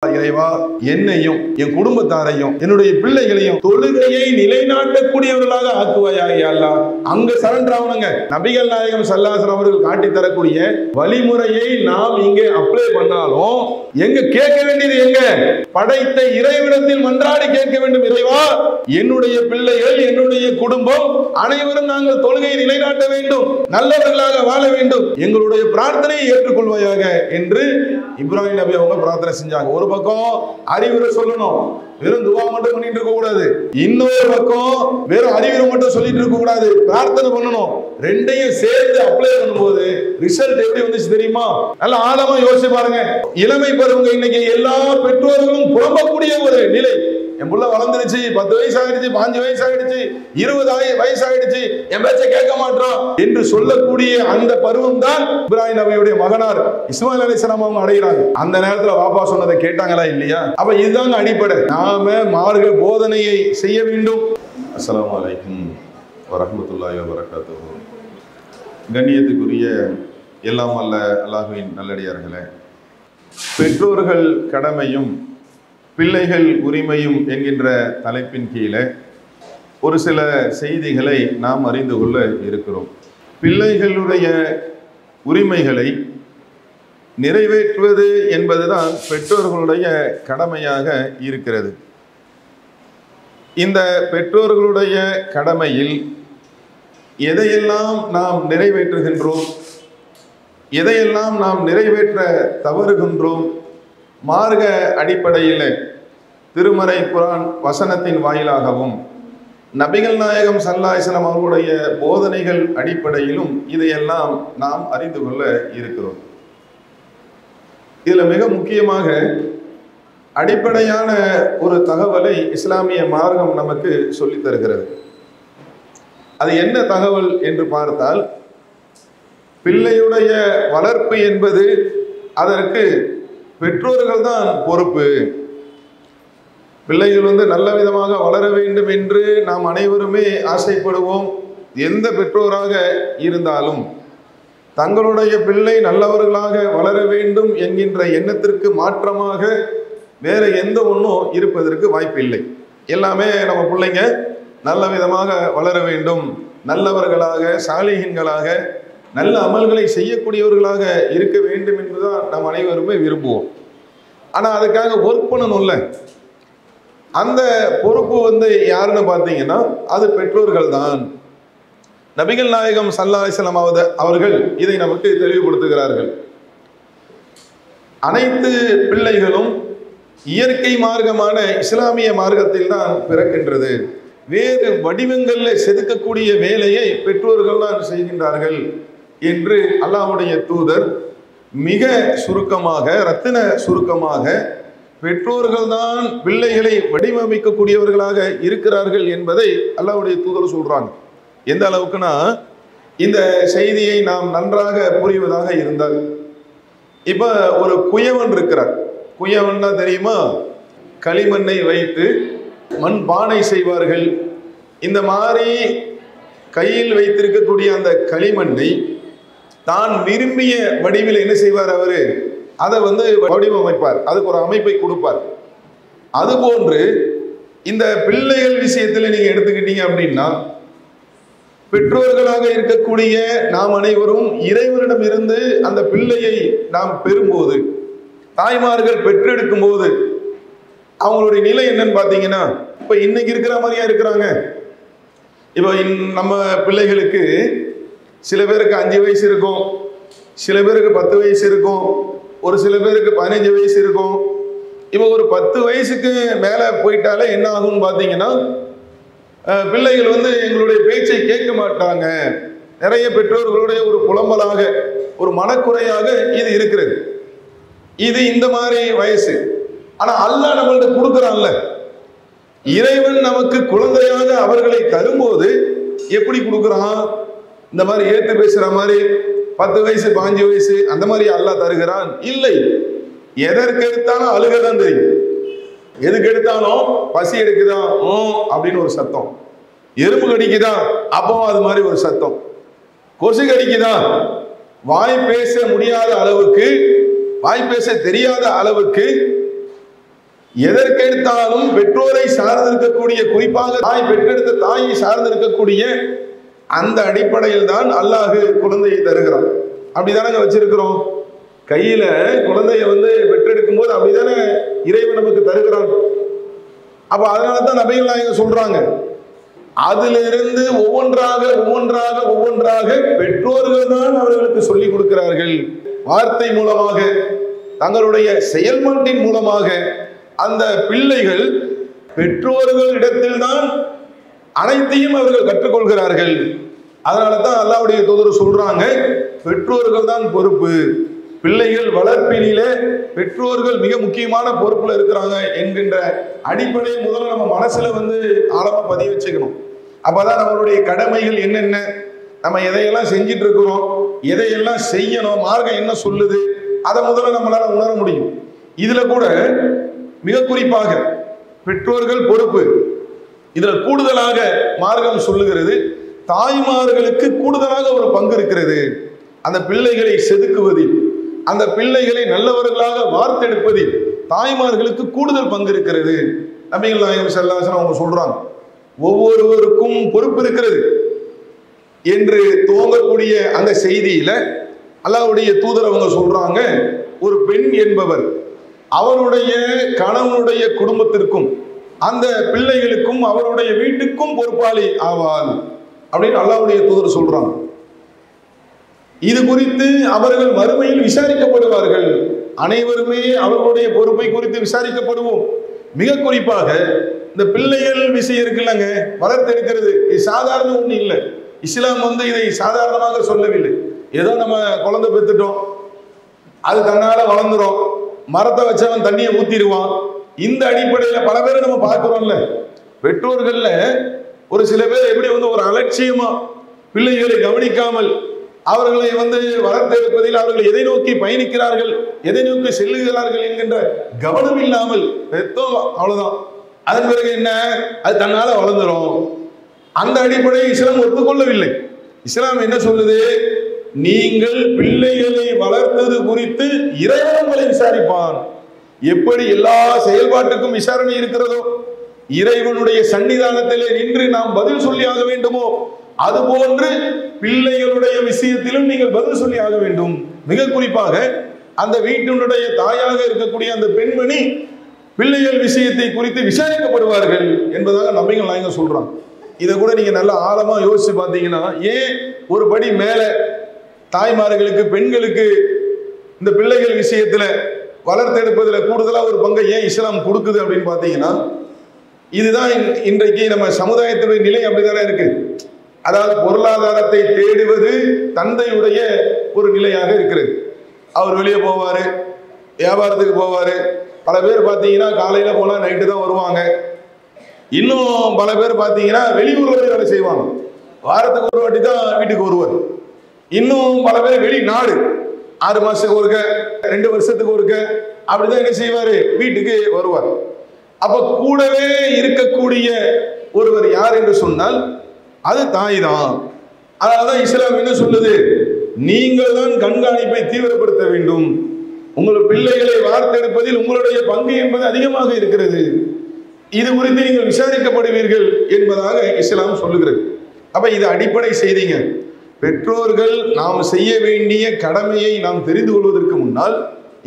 இறைவா, என்னையும் என் குடும்பத்தாரையும் என்னுடைய பிள்ளைகளையும் தொழுகையை நிலைநாட்டக்கூடியவர்களாக ஆக்குவாயாக யா அல்லாஹ். அங்க சரண்டர் ஆகணுங்க. நபிகள் நாயகம் ஸல்லல்லாஹு அலைஹி வஸல்லம் அவர்கள் காட்டி தரக்கூடிய வழிமுறையை நாம் இங்கே அப்ளை பண்ணாலும் எங்க கேட்க வேண்டியது எங்க? படைத்த இறைவனிடத்தில் மன்றாடி கேட்க வேண்டும். இறைவா, என்னுடைய பிள்ளைகள் என்னுடைய குடும்பம் அனைவரும் நாங்கள் தொழுகையை நிலைநாட்ட வேண்டும், நல்லவர்களாக வாழ வேண்டும், எங்களுடைய பிரார்த்தனையை ஏற்றுக்கொள்வாயாக என்று இப்ராஹிம் நபி அவங்க பிரார்த்தனை செஞ்சாங்க. ஒரு பக்கம் அறிவுரை சொல்லணும், வெறும் துவா மட்டும் பண்ணிட்டு இருக்க கூடாது. இன்னொரு பக்கம் வெறும் அறிவுரை மட்டும் சொல்லிட்டு இருக்க கூடாது, பிரார்த்தனை பண்ணணும். ரெண்டையும் சேர்த்து அப்ளை பண்ணும்போது ரிசல்ட் எப்படி வந்துச்சு தெரியுமா? நல்ல ஆழமா யோசிச்சு பாருங்க. இளமை பருவங்க இன்னைக்கு எல்லா பெற்றோர்களும் புலம்பக்கூடிய ஒரு நிலை. என் புள்ள வளர்ந்துருச்சு, 10 வயசு ஆகிடுச்சு, 5 வயசு ஆகிடுச்சு, 20 வயசு ஆகிடுச்சு, என் பேச்ச கேட்க மாட்டோம் என்று சொல்லக்கூடிய அந்த பருவம் தான் இப்ராஹிம் நபியுடைய மகனார் இஸ்மாயில் அலைஹிஸ்ஸலாம் அவங்க அடைகிறாங்க. அந்த நேரத்துல வாப்பா சொன்னதை கேட்டாங்களா இல்லையா? அப்ப இதுதாங்க அடிப்படை. நாம மார்க்க போதனையை செய்ய வேண்டும். அஸ்ஸலாமு அலைக்கும் வரஹ்மத்துல்லாஹி வபரகாத்துஹு. கண்ணியத்துக்குரிய எல்லாம் வல்ல அல்லாஹ்வின் நல்லடியார்களே, பெற்றோர்கள் கடமையும் பிள்ளைகள் உரிமையும் என்கின்ற தலைப்பின் கீழே ஒரு சில செய்திகளை நாம் அறிந்து கொள்ள இருக்கிறோம். பிள்ளைகளுடைய உரிமைகளை நிறைவேற்றுவது என்பதுதான் பெற்றோர்களுடைய கடமையாக இருக்கிறது. இந்த பெற்றோர்களுடைய கடமையில் எதையெல்லாம் நாம் நிறைவேற்றுகின்றோம், எதையெல்லாம் நாம் நிறைவேற்ற தவறுகின்றோம், மார்க்க அடிப்படையில் திருமறை குர்ஆன் வசனத்தின் வாயிலாகவும் நபிகள் நாயகம் ஸல்லல்லாஹு அலைஹி வஸல்லம் அவர்களுடைய போதனைகள் அடிப்படையிலும் இதையெல்லாம் நாம் அறிந்து கொள்ள இருக்கிறோம். இதுல மிக முக்கியமாக அடிப்படையான ஒரு தகவலை இஸ்லாமிய மார்க்கம் நமக்கு சொல்லித் தருகிறது. அது என்ன தகவல் என்று பார்த்தால், பிள்ளையுடைய வளர்ப்பு என்பது அதற்கு பெற்றோர்கள் தான் பொறுப்பு. பிள்ளைகள் நல்ல விதமாக வளர வேண்டும் என்று நாம் அனைவருமே ஆசைப்படுவோம். எந்த பெற்றோராக இருந்தாலும் தங்களுடைய பிள்ளை நல்லவர்களாக வளர வேண்டும் என்கின்ற எண்ணத்திற்கு மாற்றமாக வேற எந்த ஒன்றும் இருப்பதற்கு வாய்ப்பில்லை. எல்லாமே நம்ம பிள்ளைங்க நல்ல விதமாக வளர வேண்டும், நல்லவர்களாக, சாலிஹீன்களாக, நல்ல அமல்களை செய்யக்கூடியவர்களாக இருக்க வேண்டும் என்றுதான் நாம் அனைவருமே விரும்புவோம். ஆனால் அதுக்காக ஒர்க் பண்ணணும்ல, அந்த பொறுப்பு யாருன்னு பார்த்தீங்கன்னா அது பெற்றோர்கள் தான். நபிகள் நாயகம் ஸல்லல்லாஹு அலைஹி வஸல்லம் அவர்கள் இதை நமக்கு தெளிவுபடுத்துகிறார்கள். அனைத்து பிள்ளைகளும் இயற்கை மார்க்கமான இஸ்லாமிய மார்க்கத்தில் தான் பிறக்கின்றது. வேறு வடிவங்களில் செதுக்கக்கூடிய வேலையை பெற்றோர்கள் தான் செய்கின்றார்கள் என்று அல்லாஹ்வுடைய தூதர் மிக சுருக்கமாக, ரத்தின சுருக்கமாக, பெற்றோர்கள் தான் பிள்ளைகளை வடிவமைக்கக்கூடியவர்களாக இருக்கிறார்கள் என்பதை அல்லாஹ்வுடைய தூதர் சொல்றாங்க. எந்த அளவுக்குன்னா, இந்த செய்தியை நாம் நன்றாக புரிவதாக இருந்தால், இப்ப ஒரு குயவன் இருக்கிறார். குயவன்னா தெரியுமா? களிமண்ணை வைத்து மண் பானை செய்வார்கள். இந்த மாதிரி கையில் வைத்திருக்கக்கூடிய அந்த களிமண்ணை தான் விரும்பிய வடிவில் என்ன செய்வார்? அவரு அதை வடிவமைப்பார், அதுக்கு ஒரு அமைப்பை கொடுப்பார். அதுபோன்று இந்த பிள்ளைகள் விஷயத்தில் நீங்க எடுத்துக்கிட்டீங்க அப்படின்னா, பெற்றோர்களாக இருக்கக்கூடிய நாம் அனைவரும் இறைவனிடம் இருந்து அந்த பிள்ளையை நாம் பெறும்போது, தாய்மார்கள் பெற்றெடுக்கும் போது அவங்களுடைய நிலை என்னன்னு பார்த்தீங்கன்னா, இப்ப இன்னைக்கு இருக்கிற மாதிரியா இருக்கிறாங்க. இப்போ நம்ம பிள்ளைகளுக்கு சில பேருக்கு 5 வயசு இருக்கும், சில பேருக்கு 10 வயசு இருக்கும், ஒரு சில பேருக்கு 15 வயசு இருக்கும். இப்போ ஒரு 10 வயசுக்கு மேலே போயிட்டாலே என்ன ஆகும்னு பார்த்தீங்கன்னா, பிள்ளைகள் எங்களுடைய பேச்சை கேட்க மாட்டாங்க. நிறைய பெற்றோர்களுடைய ஒரு புலம்பலாக, ஒரு மனக்குறையாக இது இருக்கிறது. இது இந்த மாதிரி வயசு. ஆனா அல்லாஹ் நம்மள்ட்ட கொடுக்குறான்ல, இறைவன் நமக்கு குழந்தையாக அவர்களை தரும்போது எப்படி கொடுக்குறான்? இந்த மாதிரி ஏத்து பேசுற மாதிரி 10 வயசு 15 வயசு அந்த மாதிரி அல்லாஹ் தருகிறான்? இல்லை. எதற்கு எடுத்தாலும் அழுகதான் தெரியும். எதுக்கு எடுத்தாலும் பசி எடுக்குதான் அப்படின்னு ஒரு சத்தம், எறும்பு கடிக்குதா அப்போ அது மாதிரி ஒரு சத்தம், கொசு கடிக்குதா, வாய் பேச முடியாத அளவுக்கு, வாய் பேச தெரியாத அளவுக்கு எதற்கெடுத்தாலும் பெற்றோரை சார்ந்திருக்கக்கூடிய, குறிப்பாக தாய் பெற்றெடுத்த தாயை சார்ந்திருக்கக்கூடிய அந்த அடிப்படையில் தான் அல்லாஹ் குழந்தையை தருகிறான். அப்படிதானங்க வச்சிருக்கிறோம். கையில குழந்தைய பெற்றெடுக்கும் போது அப்படிதானே இறைவன் நமக்கு தருகிறான். அப்ப அதனாலதான் நபிகள் நாயகம் சொல்றாங்க, அதிலிருந்து ஒவ்வொன்றாக ஒவ்வொன்றாக ஒவ்வொன்றாக பெற்றோர்கள் தான் அவர்களுக்கு சொல்லிக் கொடுக்கிறார்கள். வார்த்தை மூலமாக, தங்களுடைய செயல்பாட்டின் மூலமாக அந்த பிள்ளைகள் பெற்றோர்கள் இடத்தில் தான் அனைத்தையும் அவர்கள் கற்றுக்கொள்கிறார்கள். அதனால தான் அல்லாஹ்வுடைய தூதர் சொல்றாங்க, பெற்றோர்கள் தான் பொறுப்பு. பிள்ளைகள் வளர்ப்பினிலே பெற்றோர்கள் மிக முக்கியமான பொறுப்புல இருக்கிறாங்க என்கின்ற அடிப்படையை முதல்ல நம்ம மனசுல ஆழமா பதிய வச்சுக்கணும். அப்பதான் நம்மளுடைய கடமைகள் என்னென்ன, நம்ம எதையெல்லாம் செஞ்சிட்டு இருக்கிறோம், எதையெல்லாம் செய்யணும், மார்க்கம் என்ன சொல்லுது, அதை முதல்ல நம்மளால உணர முடியும். இதுல கூட மிக குறிப்பாக பெற்றோர்கள் பொறுப்பு. இதுல கூடுதலாக மார்க்கம் சொல்லுகிறது, தாய்மார்களுக்கு கூடுதலாக ஒரு பங்கு இருக்கிறது. அந்த பிள்ளைகளை செதுக்குவதில், அந்த பிள்ளைகளை நல்லவர்களாக வார்த்தெடுப்பதில் தாய்மார்களுக்கு கூடுதல் பங்கு இருக்கிறது. நபிகள் நாயகம் ஸல்லல்லாஹு அலைஹி வஸல்லம் அவங்க சொல்றாங்க, ஒவ்வொருவருக்கும் பொறுப்பு இருக்கிறது என்று துவங்கக்கூடிய அந்த செய்தியில அல்லாஹ்வுடைய தூதர் அவங்க சொல்றாங்க, ஒரு பெண் என்பவர் அவருடைய கணவனுடைய குடும்பத்திற்கும் அந்த பிள்ளைகளுக்கும் அவருடைய வீட்டுக்கும் பொறுப்பாளி ஆவாள் அப்படின்னு அல்லாஹ்வுடைய தூதர் சொல்றாங்க. இது குறித்து அவர்கள் மறுமையில் விசாரிக்கப்படுவார்கள். அனைவருமே அவர்களுடைய பொறுப்பை குறித்து விசாரிக்கப்படுவோம். மிக குறிப்பாக இந்த பிள்ளைகள் விஷயம் இருக்குல்லங்க, வளர்த்தெடுக்கிறது இது சாதாரண ஒண்ணு இல்லை. இஸ்லாம் இதை சாதாரணமாக சொல்லவில்லை. ஏதோ நம்ம குழந்தை பெற்றுட்டோம், அது தன்னால வளர்ந்துரும், மரத்தை வச்சவன் தண்ணியை ஊத்திடுவான், இந்த அடிப்படையில் பல பேரை நம்ம பார்க்கிறோம்ல. பெற்றோர்கள்ல ஒரு சில பேர் எப்படி ஒரு அலட்சியமா பிள்ளைகளை கவனிக்காமல் அவர்களை வளர்த்தெடுப்பதில் அவர்கள் எதை நோக்கி பயணிக்கிறார்கள், எதை நோக்கி செல்லுகிறார்கள் என்கின்ற கவனம் இல்லாமல் பெற்றோம், அவ்வளவுதான். அதன் பிறகு என்ன, அது தன்னால வளர்ந்துரும். அந்த அடிப்படையை இஸ்லாம் ஒத்துக்கொள்ளவில்லை. இஸ்லாம் என்ன சொல்லுது, நீங்கள் பிள்ளைகளை வளர்த்தது குறித்து இறைவன் உங்களை விசாரிப்பான். எப்படி எல்லா செயல்பாட்டுக்கும் விசாரணை இருக்கிறதோ, இறைவனுடைய சன்னிதானத்திலே நின்று நாம் பதில் சொல்லி ஆக வேண்டுமோ, அதுபோன்று பிள்ளைகளுடைய விஷயத்திலும் நீங்கள் பதில் சொல்லி ஆக வேண்டும். மிக குறிப்பாக அந்த வீட்டினுடைய தாயாக இருக்கக்கூடிய அந்த பெண்மணி பிள்ளைகள் விஷயத்தை குறித்து விசாரிக்கப்படுவார்கள் என்பதாக நபிகள் நாயகம் சொல்றாங்க. இதை கூட நீங்க நல்ல ஆழமா யோசிச்சு பார்த்தீங்கன்னா, ஏன் ஒரு படி மேல தாய்மார்களுக்கு, பெண்களுக்கு இந்த பிள்ளைகள் விஷயத்துல வளர்த்தெடுப்பதில் கூடுதலா ஒரு பங்கை ஏன் இஸ்லாம் கொடுக்குது அப்படின்னு பார்த்தீங்கன்னா, இதுதான் இன்றைக்கு நம்ம சமுதாயத்துடைய நிலை அப்படிதானே இருக்கு. அதாவது பொருளாதாரத்தை தேடுவது தந்தையுடைய ஒரு நிலையாக இருக்கிறது. அவர் வெளியே போவாரு, வியாபாரத்துக்கு போவாரு. பல பேர் பார்த்தீங்கன்னா காலையில போனா நைட்டு தான் வருவாங்க. இன்னும் பல பேர் பார்த்தீங்கன்னா வெளியூர்ல போய் வேலை செய்வாங்க, வாரத்துக்கு ஒரு வாட்டி தான் வீட்டுக்கு வருவார். இன்னும் பல பேர் வெளிநாடு 6 மாசத்துக்கு ஒருக்க, 2 வருஷத்துக்கு ஒருக்க அப்படிதான் என்ன செய்வாரு, வீட்டுக்கு வருவார். அப்ப கூடவே இருக்கக்கூடிய ஒருவர் யார் என்று சொன்னால் அது தாய் தான். அதனாலதான் இஸ்லாம் என்ன சொல்லுது, நீங்கள் தான் கண்காணிப்பை தீவிரப்படுத்த வேண்டும். உங்கள் பிள்ளைகளை வார்த்தெடுப்பதில் உங்களுடைய பங்கு என்பது அதிகமாக இருக்கிறது. இது குறித்து நீங்கள் விசாரிக்கப்படுவீர்கள் என்பதாக இஸ்லாம் சொல்லுகிறது. அப்ப இது அடிப்படை செய்திங்க. பெற்றோர்கள் நாம் செய்ய வேண்டிய கடமையை நாம் தெரிந்து கொள்வதற்கு முன்னால்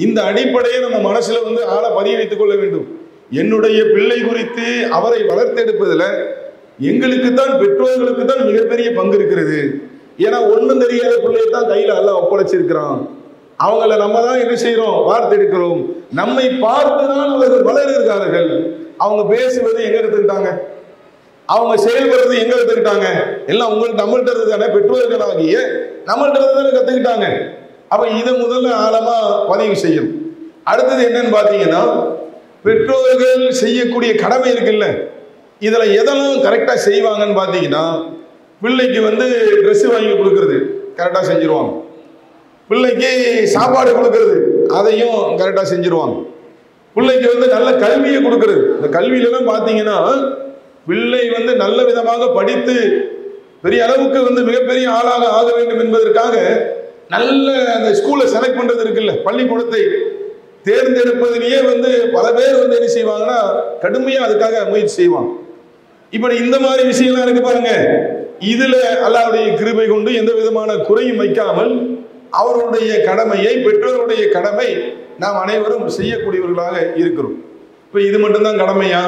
இந்த அடிப்படையை நம்ம மனசுல ஆழ பதிய வைத்துக் கொள்ள வேண்டும். என்னுடைய பிள்ளை குறித்து அவரை வளர்த்தெடுப்பதில் எங்களுக்கு தான், பெற்றோர்களுக்கு தான் மிகப்பெரிய பங்கு இருக்கிறது. ஏன்னா ஒன்றும் தெரியாத பிள்ளையை தான் கையில் எல்லாம் ஒப்படைச்சிருக்கிறான். அவங்கள நம்ம தான் என்ன செய்யறோம், வார்த்தெடுக்கிறோம். நம்மை பார்த்து தான் அவர்கள் வளர்கிறார்கள். அவங்க பேசுவது எங்க எடுத்துக்கிட்டாங்க, அவங்க செயல்படுறது எங்க எடுத்துக்கிட்டாங்க, எல்லாம் உங்களுக்கு நம்மள்கிட்ட இருந்து தானே, பெற்றோர்களாகிய நம்மள்கிட்ட இருந்து தானே கத்துக்கிட்டாங்க. அப்ப இதை முதல்ல ஆழமா பதிவு செய்யணும். அடுத்தது என்னன்னு பாத்தீங்கன்னா, பெற்றோர்கள் செய்யக்கூடிய கடமை இருக்குல்ல, இதுல எதெல்லாம் கரெக்டா செய்வாங்கன்னு பாத்தீங்கன்னா, பிள்ளைக்கு ட்ரெஸ் வாங்கி கொடுக்கறது கரெக்டா செஞ்சிருவாங்க, பிள்ளைக்கு சாப்பாடு கொடுக்கறது அதையும் கரெக்டா செஞ்சிருவாங்க, பிள்ளைக்கு நல்ல கல்வியை கொடுக்கறது. இந்த கல்வியிலாம் பாத்தீங்கன்னா பிள்ளை நல்ல விதமாக படித்து பெரிய அளவுக்கு மிகப்பெரிய ஆளாக ஆக வேண்டும் என்பதற்காக நல்ல அந்த ஸ்கூலை செலக்ட் பண்றது இருக்குல்ல, பள்ளிக்கூடத்தை தேர்ந்தெடுப்பதிலேயே பல பேர் என்ன செய்வாங்கன்னா கடுமையா அதுக்காக முயற்சி செய்வாங்க. இப்படி இந்த மாதிரி விஷயம்லாம் இருக்கு பாருங்க. இதுல அல்லாஹ்வுடைய கிருபை கொண்டு எந்த விதமான குறையும் வைக்காமல் அவருடைய கடமையை, பெற்றோருடைய கடமை நாம் அனைவரும் செய்யக்கூடியவர்களாக இருக்கிறோம். இப்ப இது மட்டும்தான் கடமையா?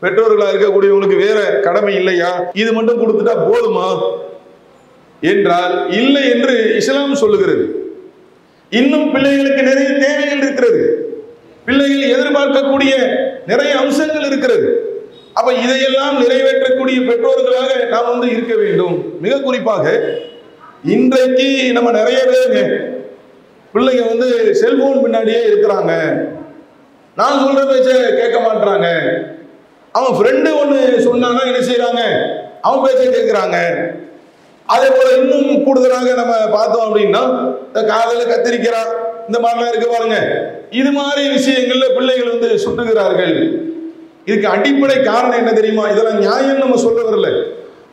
பெற்றோர்களாக இருக்கக்கூடியவங்களுக்கு வேற கடமை இல்லையா? இது மட்டும் கொடுத்துட்டா போதுமா என்றால் இல்லை என்று இஸ்லாம் சொல்லுகிறது. இன்னும் பிள்ளைகளுக்கு நிறைய தேவைகள் இருக்கிறது. பிள்ளைகள் எதிர்பார்க்கக்கூடிய நிறைய அம்சங்கள் இருக்கிறது. அப்ப இதையெல்லாம் நிறைவேற்றக்கூடிய பெற்றோர்களாக நாம் இருக்க வேண்டும். மிக குறிப்பாக இன்றைக்கு நம்ம நிறைய பேருங்க பிள்ளைங்க செல்போன் பின்னாடியே இருக்கிறாங்க. நான் சொல்ற பேச்ச கேட்க மாட்டாங்க. அவன் ஃப்ரெண்டு ஒண்ணு சொன்னானா என்ன செய்யறாங்க? அவன் பேச்ச கேட்கிறாங்க. அதே போல இன்னும் கூடுதலாக நம்ம பார்த்தோம் அப்படின்னா இந்த காதல கத்திரிக்கிறான், இந்த மாதிரிலாம் இருக்கு பாருங்க. இது மாதிரி விஷயங்கள்ல பிள்ளைகள் சுட்டுகிறார்கள். இதுக்கு அடிப்படை காரணம் என்ன தெரியுமா? இதெல்லாம் நியாயம் நம்ம சொல்ல வரல.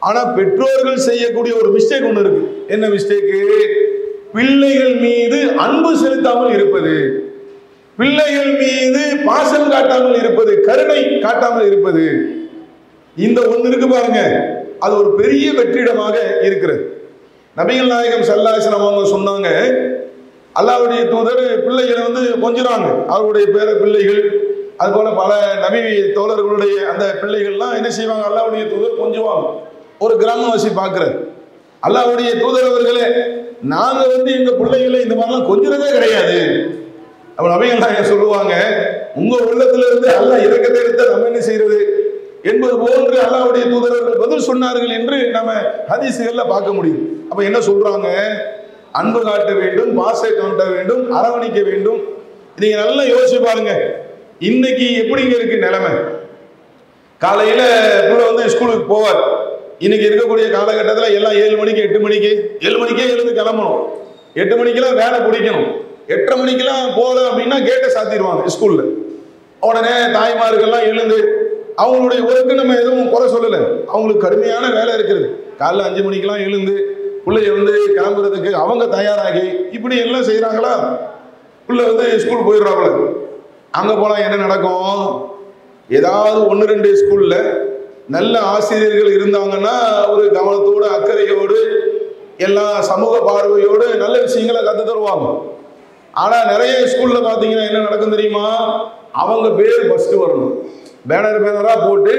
ஆனா பெற்றோர்கள் செய்யக்கூடிய ஒரு மிஸ்டேக் ஒண்ணு இருக்கு. என்ன மிஸ்டேக்கு? பிள்ளைகள் மீது அன்பு செலுத்தாமல் இருப்பது, பிள்ளைகள் மீது பாசம் காட்டாமல் இருப்பது, கருணை காட்டாமல் இருப்பது. இந்த ஒண்ணு இருக்கு பாருங்க, அது ஒரு பெரிய வெற்றிடமாக இருக்கிறது. நபிகள் நாயகம் ஸல்லல்லாஹு அலைஹி வஸல்லம் அவங்க சொன்னாங்க, அல்லாஹ்வுடைய தூதர் பிள்ளைகளை கொஞ்சுறாங்க. அவருடைய பேர பிள்ளைகள், அது போல பல நபி தோழர்களுடைய அந்த பிள்ளைகள்லாம் என்ன செய்வாங்க? அல்லாஹ்வுடைய தூதர் கொஞ்சுவாங்க. ஒரு கிராமவாசி பார்க்கிறார், அல்லாஹ்வுடைய தூதர் அவர்களே, நாங்க எங்க பிள்ளைகளை இந்த மாதிரிலாம் கொஞ்சுறதே கிடையாது. அப்ப நபிகள் நாயகம் சொல்லுவாங்க, உங்க உள்ளத்துல இருந்து அல்லாஹ் இரக்கத்தை எடுத்த நம்ம என்ன செய்யறது என்பது போன்று அல்லாஹ்வுடைய தூதர்கள் பதில் சொன்னார்கள் என்று நம்ம ஹதீஸ்கள்ல பார்க்க முடியும். அப்ப என்ன சொல்றாங்க? அன்பு காட்ட வேண்டும், பாசம் காட்ட வேண்டும், அரவணைக்க வேண்டும். நீங்க நல்லா யோசிச்சு பாருங்க. இன்னைக்கு எப்படிங்க இருக்கு நிலைமை? காலையில புள்ள ஸ்கூலுக்கு போவார். இன்னைக்கு இருக்கக்கூடிய காலகட்டத்தில் எல்லாம் 7 மணிக்கு 8 மணிக்கு 7 மணிக்கே எழுந்து கிளம்பணும். 8 மணிக்கெல்லாம் வேலை பிடிக்கணும். 8:30 மணிக்கெல்லாம் போகல அப்படின்னா கேட்டை சாத்திடுவாங்க ஸ்கூல்ல. உடனே தாய்மார்கள்லாம் எழுந்து அவங்களுடைய ஒர்க்கு நம்ம எதுவும் குறை சொல்லலை, அவங்களுக்கு கடுமையான வேலை இருக்கிறது. காலைல 5 மணிக்கெல்லாம் எழுந்து பிள்ளைய கிளம்புறதுக்கு அவங்க தயாராகி இப்படி எல்லாம் செய்யறாங்களா? பிள்ளை ஸ்கூல் போயிடுறாங்கள. அங்க போனா என்ன நடக்கும்? ஏதாவது 1-2 ஸ்கூல்ல நல்ல ஆசிரியர்கள் இருந்தாங்கன்னா ஒரு கவனத்தோடு அக்கறையோடு எல்லா சமூக பார்வையோடு நல்ல விஷயங்களை கத்து தருவாங்க. ஆனா நிறைய ஸ்கூல்ல பாத்தீங்கன்னா என்ன நடக்கும் தெரியுமா? அவங்க பேர் ஃபர்ஸ்ட் வரணும். பேனரா போட்டு,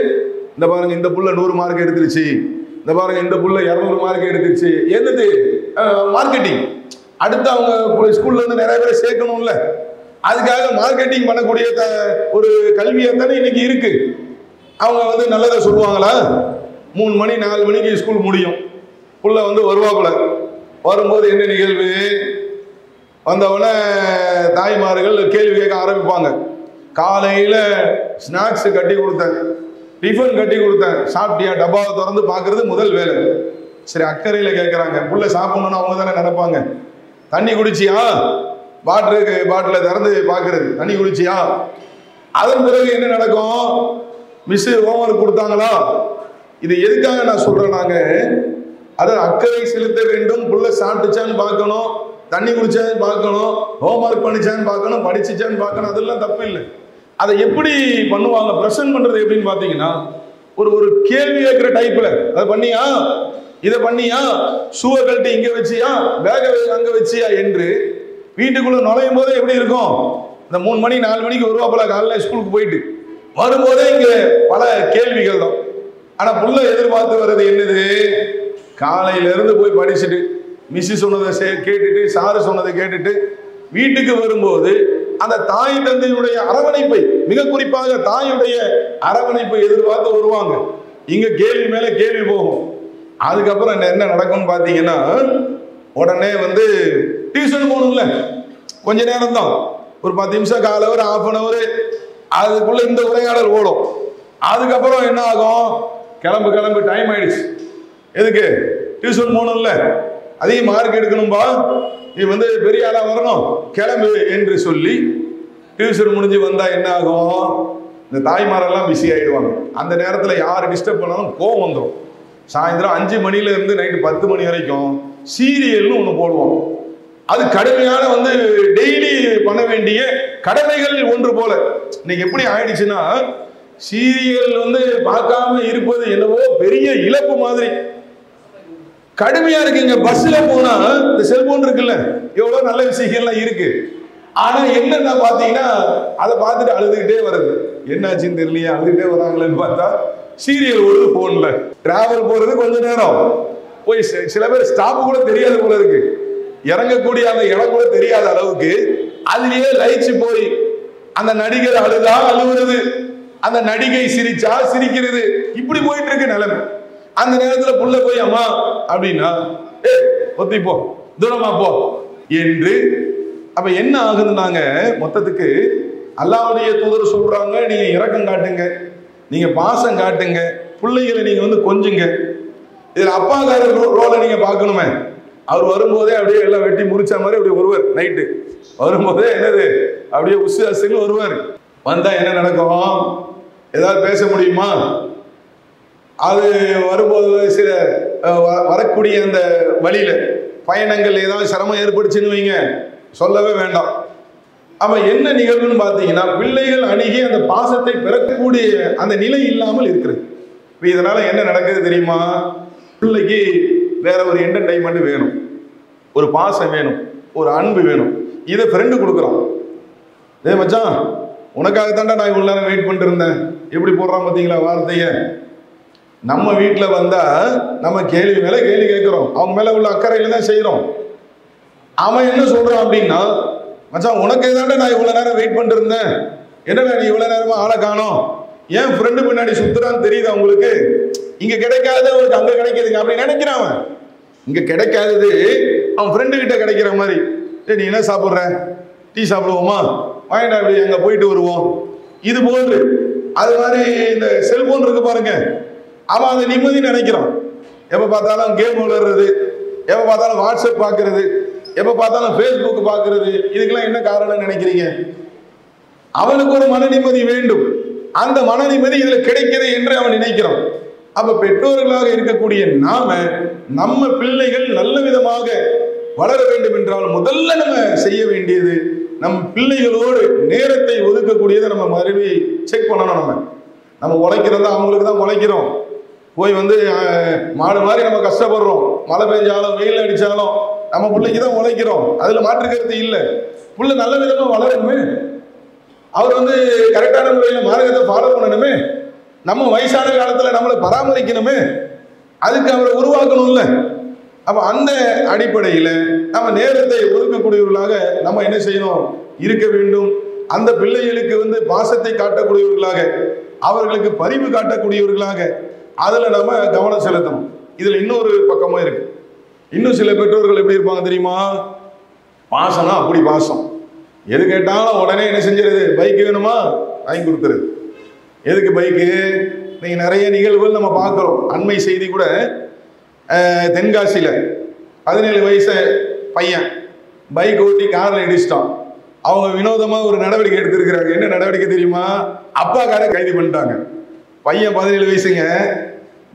இந்த பாருங்க இந்த புள்ள 100 மார்க் எடுத்துருச்சு, இந்த பாருங்க இந்த புள்ள 200 மார்க் எடுத்துருச்சு. என்னது? மார்க்கெட்டிங். அடுத்து அவங்க ஸ்கூல்ல இருந்து நிறைய பேரை சேர்க்கணும்ல, அதுக்காக மார்க்கெட்டிங் பண்ணக்கூடிய ஒரு கல்வியத்தானே இன்னைக்கு இருக்கு. அவங்க நல்லதை சொல்லுவாங்களா? 3 மணி 4 மணிக்கு ஸ்கூல் முடியும். புள்ள வருவாப்புல. வரும்போது என்ன நிகழ்வு? வந்தவொடனே தாய்மார்கள் கேள்வி கேட்க ஆரம்பிப்பாங்க. காலையில ஸ்நாக்ஸ் கட்டி கொடுத்தேன், டிஃபன் கட்டி கொடுத்தேன், சாப்பிட்டியா? டப்பாவை திறந்து பார்க்கறது முதல் வேலை. சரி, அக்கறையில கேட்கறாங்க. புள்ள சாப்பிடணும்னு அவங்க தானே நினைப்பாங்க. தண்ணி குடிச்சியா? பாட்டில திறந்து பார்க்கறது, தண்ணி குடிச்சியா? அதன் பிறகு என்ன நடக்கும்? மிஸ் ஹோம்ஒர்க் கொடுத்தாங்களா? இது எதுக்காக நான் சொல்றேன்னாங்க, அதாவது அக்கறை செலுத்த வேண்டும். புள்ள சாப்பிட்டுச்சான்னு பார்க்கணும், தண்ணி குடிச்சான்னு பார்க்கணும், ஹோம்ஒர்க் பண்ணிச்சான்னு பார்க்கணும், படிச்சுச்சான்னு பார்க்கணும். அதெல்லாம் தப்பு இல்லை. அதை எப்படி பண்ணுவாங்க? ப்ரெசென்ட் பண்றது எப்படின்னு பார்த்தீங்கன்னா, ஒரு கேள்வி கேட்கிற டைப்ல, அதை பண்ணியா, இதை பண்ணியா, ஷூவை கழட்டி இங்க வச்சியா, பேகை அங்க வச்சியா என்று வீட்டுக்குள்ள நுழையும் போதே எப்படி இருக்கும்? இந்த 3 மணி 4 மணிக்கு வருவாப்புல காலையில ஸ்கூலுக்கு போயிட்டு வரும்போதே இங்க பல கேள்விகள் தான். ஆனா புள்ள எதிர்பார்த்து வர்றது என்னது? காலையில இருந்து போய் படிச்சுட்டு மிஸ் சொன்னதை கேட்டுட்டு, சாரு சொன்னதை கேட்டுட்டு வீட்டுக்கு வரும்போது அந்த தாய் தந்தையுடைய அரவணைப்பை, மிக குறிப்பாக தாயுடைய அரவணைப்பை எதிர்பார்த்து வருவாங்க. இங்க கேள்வி மேல கேள்வி போகும். அதுக்கப்புறம் என்ன நடக்கும்னு பாத்தீங்கன்னா, உடனே டியூஷன் போகணும்ல, கொஞ்ச நேரம் தான், ஒரு 10 நிமிஷம், காலை ஒரு ½ அன் அவர், அதுக்குள்ள இந்த உரையாடல் ஓடும். அதுக்கப்புறம் என்ன ஆகும்? கிளம்பு டைம் ஆயிடுச்சு. எதுக்கு? டியூஷன் போகணும்ல, அதிக மார்க் எடுக்கணும்பா, நீ பெரிய ஆளா வரணும், கிளம்பு என்று சொல்லி டியூஷன் முடிஞ்சு வந்தா என்ன ஆகும்? இந்த தாய்மாரெல்லாம் பிஸி ஆயிடுவாங்க. அந்த நேரத்தில் யார் டிஸ்டர்ப் பண்ணாலும் கோவம் வந்துடும். சாயந்தரம் 5 மணில இருந்து நைட்டு 10 மணி வரைக்கும் சீரியல்னு ஒன்று போடுவோம். அது கடுமையான வந்து டெய்லி பண்ண வேண்டிய கடமைகள் ஒன்று போல. இன்னைக்கு எப்படி ஆயிடுச்சுன்னா, சீரியல் வந்து பார்க்காம இருப்பது என்னவோ பெரிய இழப்பு மாதிரி கடுமையா இருக்குங்க. பஸ்ல போனா இந்த செல்போன் இருக்குல்ல, எவ்வளவு நல்ல விஷயங்கள்லாம் இருக்கு. ஆனா என்னன்னா பாத்தீங்கன்னா, அதை பார்த்துட்டு அழுதுகிட்டே வருது. என்னாச்சுன்னு தெரியலையே, அழுதுகிட்டே வராங்களேன்னு பார்த்தா சீரியல் ஓடுது போன்ல. டிராவல் போறது கொஞ்ச நேரம் போய் சில பேர் ஸ்டாப் கூட தெரியாது போல இருக்கு, இறங்கக்கூடிய அந்த இடம் கூட தெரியாத அளவுக்கு அதுலயே லயிச்சு போய் அந்த நடிகர் அழுதா அழுவுறது, அந்த நடிகை சிரிச்சா சிரிக்கிறது, இப்படி போயிட்டு இருக்கு நிலைமை. அந்த நேரத்துல புள்ள போய் அம்மா அப்படின்னா ஒத்தி போ, தூரமா போ என்று. அப்ப என்ன ஆகுதுன்னாங்க, மொத்தத்துக்கு அல்லாஹ்வுடைய தூதர் சொல்றாங்க, நீங்க இரக்கம் காட்டுங்க, நீங்க பாசம் காட்டுங்க, பிள்ளைகளை நீங்க வந்து கொஞ்சுங்க. இதுல அப்பாக்காரர் ரோலை நீங்க பார்க்கணுமே. அவர் வரும்போதே அப்படியே எல்லாம் வெட்டி முறிச்ச மாதிரி அப்படி வருவார். நைட்டு வரும்போதே என்னது அப்படியே உசு அசுன்னு வருவார். வந்தா என்ன நடக்கும், ஏதாவது பேச முடியுமா? அது வரும்போது சில வரக்கூடிய அந்த வழியில பயணங்கள் ஏதாவது சிரமம் ஏற்படுச்சுன்னு வைங்க, சொல்லவே வேண்டாம். அப்ப என்ன நிகழ்வுன்னு பார்த்தீங்கன்னா, பிள்ளைகள் அணுகி அந்த பாசத்தை பெறக்கூடிய அந்த நிலை இல்லாமல் இருக்கிறது. இதனால என்ன நடக்குது தெரியுமா? பிள்ளைக்கு வேற ஒரு என்டர்டைன்மெண்ட் வேணும், ஒரு பாசம் வேணும், ஒரு அன்பு வேணும். இதை ஃப்ரெண்டு கொடுக்குறான். ஏ மச்சான், உனக்காகத்தாண்டா நான் இவ்வளவு நேரம் வெயிட் பண்ணிட்டு இருந்தேன். எப்படி போடுறான் பார்த்தீங்களா வார்த்தைய? நம்ம வீட்டில் வந்தா நம்ம கேள்வி மேல கேள்வி கேட்கிறோம், அவங்க மேல உள்ள அக்கறையில தான் செய்யறோம். அவன் என்ன சொல்றான் அப்படின்னா, மச்சான் உனக்கு ஏதாண்டா நான் இவ்வளவு நேரம் வெயிட் பண்ணிட்டு இருந்தேன், என்னடா நீ இவ்வளவு நேரமா ஆளை காணோம், ஏன் ஃப்ரெண்டு பின்னாடி சுத்துறான்னு தெரியுதா உங்களுக்கு? இங்க கிடைக்காதது அவனுக்கு அங்க கிடைக்குதுங்க அப்படி நினைக்கிறான் அவன். இங்க கிடைக்காதது அவன் ஃப்ரெண்டு கிட்ட கிடைக்கிற மாதிரி. நீ என்ன சாப்பிட்ற, டீ சாப்பிடுவோமா, வாங்கிட்டா அப்படி அங்க போயிட்டு வருவோம், இது போன்று. அது மாதிரி இந்த செல்போன் இருக்கு பாருங்க, அவன் அதை நிம்மதி நினைக்கிறான். எப்ப பார்த்தாலும் கேம் விளையாடுறது, எப்ப பார்த்தாலும் வாட்ஸ்அப் பார்க்கறது, எப்ப பார்த்தாலும் ஃபேஸ்புக் பார்க்கறது, இதுக்கெல்லாம் என்ன காரணம் நினைக்கிறீங்க? அவனுக்கு ஒரு மன நிம்மதி வேண்டும், அந்த மன நிம்மதி இதுல கிடைக்கிறது என்று அவன் நினைக்கிறான். அப்ப பெற்றோர்களாக இருக்கக்கூடிய நாம நம்ம பிள்ளைகள் நல்ல விதமாக வளர வேண்டும் என்றால் முதல்ல நம்ம செய்ய வேண்டியது, நம் பிள்ளைகளோடு நேரத்தை ஒதுக்கக்கூடியதை நம்ம மறுபடி செக் பண்ணணும். நம்ம உழைக்கிறதா அவங்களுக்கு தான் உழைக்கிறோம், போய் வந்து மாடு மாதிரி நம்ம கஷ்டப்படுறோம், மழை பெஞ்சாலும் வெயில் அடிச்சாலும் நம்ம பிள்ளைக்கு தான் உழைக்கிறோம், அதுல மாற்றுக்கிறது இல்லை. பிள்ளை நல்ல விதமா வளரணுமே, அவர் வந்து கரெக்டான முறையில் மார்க்கத்தை ஃபாலோ பண்ணணுமே, நம்ம வயசான காலத்துல நம்மளை பராமரிக்கணுமே, அதுக்கு அவரை உருவாக்கணும்ல. அப்ப அந்த அடிப்படையில நம்ம நேரத்தை ஒதுக்கக்கூடியவர்களாக நம்ம என்ன செய்யணும், இருக்க வேண்டும். அந்த பிள்ளைகளுக்கு வந்து பாசத்தை காட்டக்கூடியவர்களாக, அவர்களுக்கு பரிவு காட்டக்கூடியவர்களாக அதுல நம்ம கவனம் செலுத்தணும். இதுல இன்னொரு பக்கமும் இருக்கு. இன்னும் சில பெற்றோர்கள் எப்படி இருப்பாங்க தெரியுமா? பாசம்னா அப்படி பாசம், எது கேட்டாலும் உடனே என்ன செஞ்சிருது, பைக் வேணுமா வாங்கி கொடுத்துருது. எதுக்கு பைக்கு? நீங்க நிறைய நிகழ்வுகள் நம்ம பார்க்கிறோம். அண்மை செய்தி கூட தென்காசியில 17 வயசு பையன் பைக் ஓட்டி கார்ல இடிச்சிட்டான். அவங்க வினோதமா ஒரு நடவடிக்கை எடுத்திருக்கிறாங்க. என்ன நடவடிக்கை தெரியுமா? அப்பாக்கார கைது பண்ணிட்டாங்க. பையன் 17 வயசுங்க,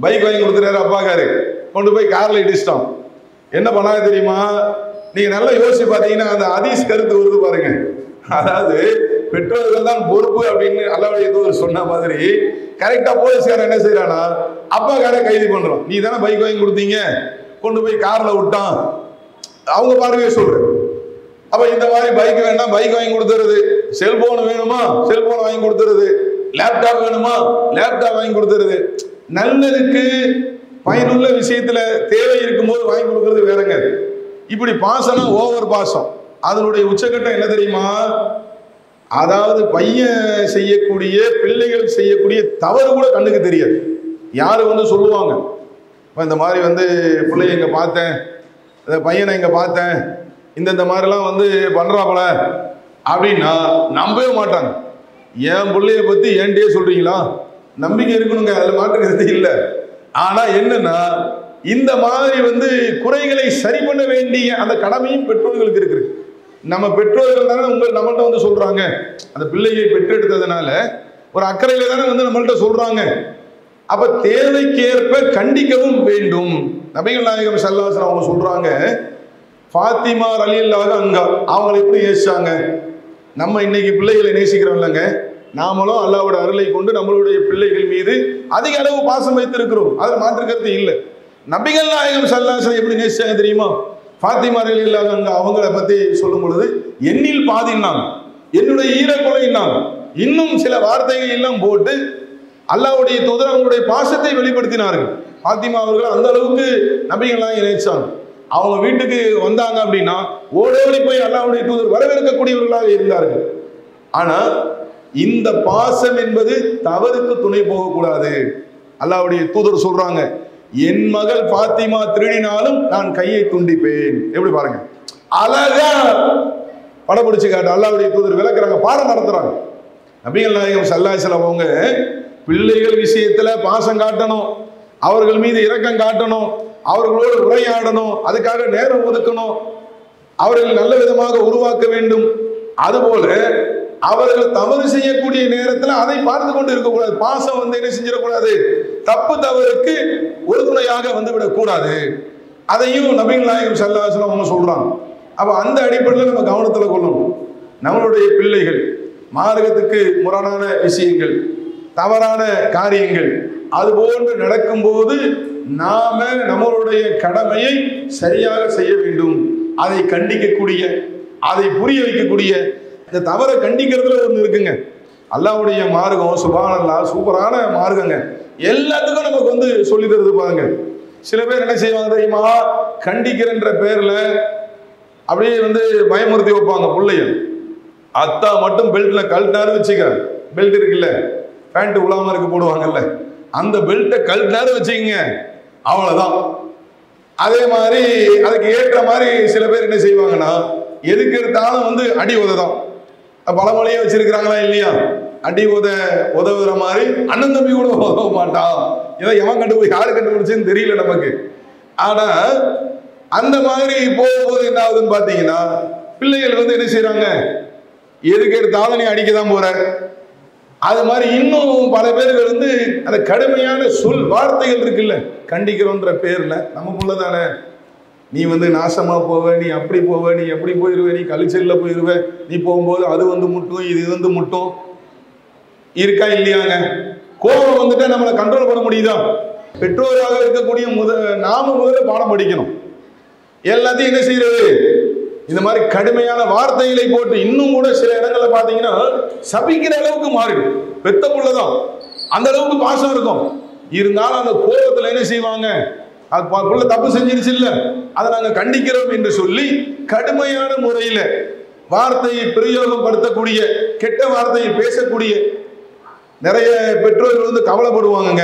பைக் வாங்கி கொடுத்துறாரு அப்பாக்காரு, கொண்டு போய் கார்ல இடிச்சிட்டான். என்ன பண்ணாங்க தெரியுமா? நீங்க நல்லா யோசிச்சு பார்த்தீங்கன்னா அந்த ஹதீஸ் கருத்து வருது பாருங்க. அதாவது பெற்றோர்கள் தான் பொறுப்பு அப்படின்னு அல்லாஹ்வுடைய தூதர் சொன்ன மாதிரி கரெக்டா போலீஸ்காரன் என்ன செய்யறானா, அப்பாக்கார கைது பண்றோம். நீ தானே பைக் வாங்கி கொடுத்தீங்க, கொண்டு போய் கார்ல விட்டான், அவங்க பார்வையை சொல்றேன். அப்ப இந்த மாதிரி பைக் வேணா பைக் வாங்கி கொடுத்துருது, செல்போன் வேணுமா செல்போன் வாங்கி கொடுத்துருது, லேப்டாப் வேணுமா லேப்டாப் வாங்கி கொடுத்துருது. நல்லதுக்கு பயனுள்ள விஷயத்துல தேவை இருக்கும்போது வாங்கி கொடுக்கறது வேறங்க. இப்படி பாசம்னா ஓவர் பாசம். அதனுடைய உச்சகட்டம் என்ன தெரியுமா? அதாவது பையன் செய்யக்கூடிய பிள்ளைகள் செய்யக்கூடிய தவறு கூட கண்ணுக்கு தெரியாது. யாரு வந்து சொல்லுவாங்க, இந்த மாதிரி வந்து பிள்ளைய இங்க பார்த்தேன், இந்த பையனை இங்க பார்த்தேன், இந்த மாதிரிலாம் வந்து பண்றாப்பல அப்படின்னா நம்பவே மாட்டாங்க. என் பிள்ளைய பத்தி ஏன்டே சொல்றீங்களா? நம்பிக்கை இருக்கணுங்க, அதுல மாற்றுக்கிறது இல்லை. ஆனா என்னன்னா, இந்த மாதிரி வந்து குறைகளை சரி பண்ண வேண்டிய அந்த கடமையும் பெற்றோர்களுக்கு இருக்கு. நம்ம பெற்றோர்கள் தானே நம்மள்ட்ட வந்து சொல்றாங்க, அந்த பிள்ளையை பெற்றெடுத்ததுனால ஒரு அக்கறையில தானே வந்து நம்மள்ட்ட சொல்றாங்க. அப்ப தேவைக்கேற்ப கண்டிக்கவும் வேண்டும். நபிகள் நாயகம் ஸல்லல்லாஹு அலைஹி வஸல்லம் அவங்க சொல்றாங்க, ஃபாத்திமா ரலியல்லாஹு அன்ஹா அவங்களை எப்படி நேசிச்சாங்க? நம்ம இன்னைக்கு பிள்ளைகளை நேசிக்கிறோம் இல்லைங்க, நாமளும் அல்லாஹ்வோட அருளை கொண்டு நம்மளுடைய பிள்ளைகள் மீது அதிக அளவு பாசம் வைத்திருக்கிறோம், அதில் மாற்று கருத்து இல்லை. நபிகள் நாயகம் ஸல்லல்லாஹு அலைஹி வஸல்லம் எப்படி நேசிச்சாங்க தெரியுமா? ஃபாத்திமா ரலியல்லாஹு அன்ஹா அவங்கள பத்தி சொல்லும் பொழுது, என்னில் பாதினான், என்னுடைய ஈரக்குலையினான், இன்னும் சில வார்த்தைகள் எல்லாம் போட்டு அல்லாஹ்வுடைய தூதர் அவங்களுடைய பாசத்தை வெளிப்படுத்தினார்கள். ஃபாத்திமா அவர்கள் அந்த அளவுக்கு நபிகள் நாயகம் நேசிச்சாங்க. அவங்க வீட்டுக்கு வந்தாங்க அப்படின்னா ஓடோடி போய் அல்லாஹ்வுடைய தூதர் வரவேற்கக்கூடியவர்களாக இருந்தார்கள். ஆனா இந்த பாசம் என்பது தவறுக்கு துணை போகக்கூடாது. அல்லாஹ்வுடைய தூதர் சொல்றாங்க, என் மகள் ஃபாத்திமா திருடினாலும் நான் கையை துண்டிப்பேன். எப்படி பாருங்க, அழகா படம் பிடிச்சு காட்டு அல்லாஹ்வுடைய தூதர் விளக்குறாங்க, பாடம் நடத்துறாங்க. நபிகள் நாயகம் ஸல்லல்லாஹு அலைஹி வஸல்லம் அவங்க பிள்ளைகள் விஷயத்துல பாசம் காட்டணும், அவர்கள் மீது இரக்கம் காட்டணும், அவர்களோடு உரையாடணும், அதுக்காக நேரம் ஒதுக்கணும், அவர்கள் நல்ல விதமாக உருவாக்க வேண்டும். அதுபோல அவர்கள் தவறு செய்யக்கூடிய நேரத்தில் அதை பார்த்து கொண்டு இருக்கக்கூடாது. பாசம் என்ன செஞ்சிடக்கூடாது, தப்பு தவறுக்கு உறுதுணையாக வந்துவிடக் கூடாது. அதையும் நபிகள் நாயகம் ஸல்லல்லாஹு அலைஹி வஸல்லம் அவங்க சொல்றாங்க. அப்ப அந்த அடிப்படையில் நம்ம கவனத்தில் கொள்ளணும். நம்மளுடைய பிள்ளைகள் மார்க்கத்துக்கு முரணான விஷயங்கள், தவறான காரியங்கள் அதுபோன்று நடக்கும்போது நாம நம்மளுடைய கடமையை சரியாக செய்ய வேண்டும். அதை கண்டிக்கக்கூடிய, அதை புரிய வைக்கக்கூடிய, இந்த தவறை கண்டிக்கிறதுல ஒன்று இருக்குங்க. அல்லாஹ்வுடைய மார்க்கம் சுப்ஹானல்லாஹ் சூப்பரான மார்க்கங்க. எல்லாத்துக்கும் நமக்கு சொல்லி தருது பாருங்க. சில பேர் என்ன செய்வாங்க தெரியுமா, கண்டிக்கிறன்ற பேர்ல அப்படியே பயமுறுத்தி வைப்பாங்க பிள்ளைய. அத்தா மட்டும் பெல்ட்ல கழட்டினாரு வச்சுக்க, பெல்ட் இருக்குல்ல, பேண்ட் உலாம இருக்கு போடுவாங்கல்ல, அந்த பெல்ட்டை கழட்டினாரு வச்சுக்கங்க, அவ்வளவுதான். அதே மாதிரி அதுக்கு ஏற்ற மாதிரி சில பேர் என்ன செய்வாங்கன்னா, எதுக்கு எடுத்தாலும் அடி உததான். பழமொழியே வச்சிருக்கிறாங்களா இல்லையா, அடி உதவுற மாதிரி அண்ணன் தம்பி கூட உதவ மாட்டான். இதை எவன் கண்டுபிடி, யாரு கண்டுபிடிச்சுன்னு தெரியல நமக்கு. ஆனா அந்த மாதிரி போகும்போது என்ன ஆகுதுன்னு பாத்தீங்கன்னா, பிள்ளைகள் என்ன செய்யறாங்க, எதுக்கு எடுத்தாலும் நீ அடிக்கதான் போற. அது மாதிரி இன்னும் பல பேர்கள் அந்த கடுமையான சொல் வார்த்தைகள் இருக்குல்ல, கண்டிக்கிறோன்ற பேர்ல நமக்குள்ள தானே, நீ நாசமா போவ, நீ அப்படி போவ, நீ எப்படி போயிருவ, நீ கழிச்சல்ல போயிருவ, நீ போகும்போது அது முட்டும், இது முட்டும் இருக்கா இல்லையாங்க. கோபம் வந்துட்டா நம்மளை கண்ட்ரோல் பண்ண முடியுதா? பெற்றோராக இருக்கக்கூடிய நாம முதல்ல பாடம் படிக்கணும். எல்லாத்தையும் என்ன செய்யறது, இந்த மாதிரி கடுமையான வார்த்தைகளை போட்டு இன்னும் கூட சில இடங்கள்ல பாத்தீங்கன்னா சபிக்கிற அளவுக்கு மாறிடு. பெத்த புள்ளதான், அந்த அளவுக்கு பாசம் இருக்கும், இருந்தாலும் அந்த கோபத்துல என்ன செய்வாங்க, அது புள்ள தப்பு செஞ்சிருச்சு இல்ல, அதை நாங்க கண்டிக்கிறோம் என்று சொல்லி கடுமையான முறையில வார்த்தையை பிரயோகம் படுத்தக்கூடிய, கெட்ட வார்த்தையை பேசக்கூடிய நிறைய பெற்றோர்கள் கவலைப்படுவாங்க.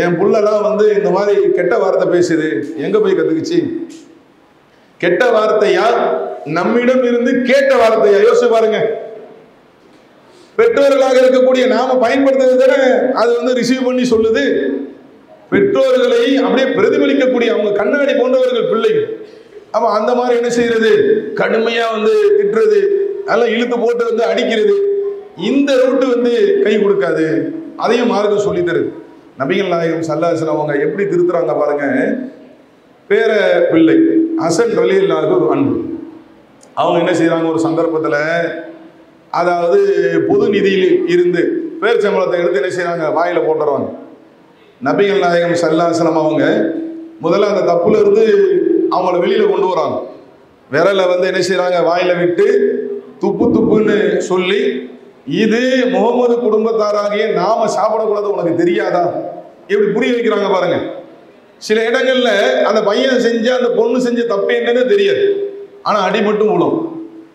என் புள்ளலாம் இந்த மாதிரி கெட்ட வார்த்தை பேசுது, எங்க போய் கத்துக்குச்சு? கெட்ட வார்த்தையா, நம்மிடம் இருந்து கேட்ட வார்த்தையா? யோசிச்சு பாருங்க. பெற்றோர்களாக இருக்கக்கூடிய நாம பயன்படுத்துறது தானே அது ரிசீவ் பண்ணி சொல்லுது. பெற்றோர்களை அப்படியே பிரதிபலிக்கக்கூடிய அவங்க கண்ணாடி போன்றவர்கள் பிள்ளைகள். அப்ப அந்த மாதிரி என்ன செய்யறது, கடுமையா திட்டுறது, அதெல்லாம் இழுத்து போட்டு அடிக்கிறது, இந்த ரூட்டு கை கொடுக்காது. அதையும் மார்க்கம் சொல்லி தருது. நபிகள் நாயகம் ஸல்லல்லாஹு அலைஹி வஸல்லம் அவங்க எப்படி திருத்துறாங்க பாருங்க. பேர பிள்ளை ஹசன் ரலியல்லாஹு அன்ஹு அவங்க என்ன செய்யறாங்க, ஒரு சந்தர்ப்பத்தில், அதாவது பொது நிதியில் இருந்து பேர்ச்சம்பளத்தை எடுத்து என்ன செய்யறாங்க, வாயில போட்டுறாங்க. நபிகள் நாயகம் ஸல்லல்லாஹு அலைஹி வஸல்லம் அவங்க முதல்ல அந்த தப்புல இருந்து அவங்கள வெளியில கொண்டு வராங்க. விரலை என்ன செய்யறாங்க, வாயில விட்டு துப்பு துப்புன்னு சொல்லி, இது முகமது குடும்பத்தாராகிய நாம சாப்பிடக்கூடாது, உனக்கு தெரியாதா? எப்படி புரிய வைக்கிறாங்க பாருங்க. சில இடங்கள்ல அந்த பையன் செஞ்ச அந்த பொண்ணு செஞ்ச தப்பு என்னன்னு தெரியாது, ஆனா அடி மட்டும் விழும்.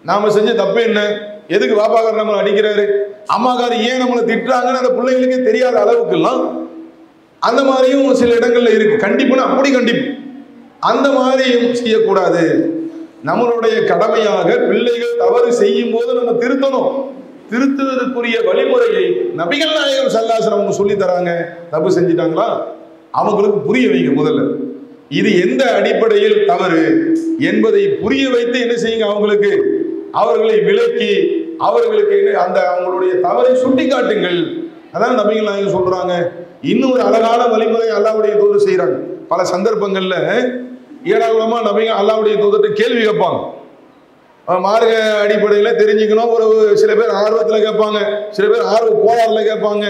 நாம செஞ்ச தப்பு என்ன, எதுக்கு பாப்பாக்காரர் நம்மளை அடிக்கிறாரு, அம்மாக்காரர் ஏன் நம்மளை திட்டுறாங்கன்னு அந்த பிள்ளைங்களுக்கே தெரியாத அளவுக்கு எல்லாம் அந்த மாதிரியும் சில இடங்கள்ல இருக்கு. கண்டிப்புனா அப்படி கண்டிப்பு, அந்த மாதிரியும் செய்யக்கூடாது. நம்மளுடைய கடமையாக பிள்ளைகள் தவறு செய்யும் போது நம்ம திருத்தணும். திருத்துவதற்குரிய வழிமுறையை நபிகள் நாயகம் ஸல்லல்லாஹு அலைஹி வஸல்லம் சொல்லி தராங்க. தப்பு செஞ்சிட்டாங்களா, அவங்களுக்கு புரிய வைங்க. முதல்ல இது எந்த அடிப்படையில் தவறு என்பதை புரிய வைத்து என்ன செய்யுங்க, அவங்களுக்கு அவர்களை விலக்கி அவர்களுக்கு அந்த அவங்களுடைய தவறை சுட்டி காட்டுங்கள். அதான் நபிகள் நாயகம் சொல்றாங்க. இன்னும் ஒரு அழகான வழிமுறை அல்லாஹ்வுடைய தூதர் செய்யறாங்க. பல சந்தர்ப்பங்கள்ல ஏடாகுலமா நபிங்க அல்லாஹ்வுடைய தூதர்கிட்ட கேள்வி கேட்பாங்க. மார்க்க அடிப்படையில் தெரிஞ்சுக்கணும். ஒரு சில பேர் ஆர்வத்தில் கேட்பாங்க, சில பேர் ஆர்வ கோளாறுல கேட்பாங்க.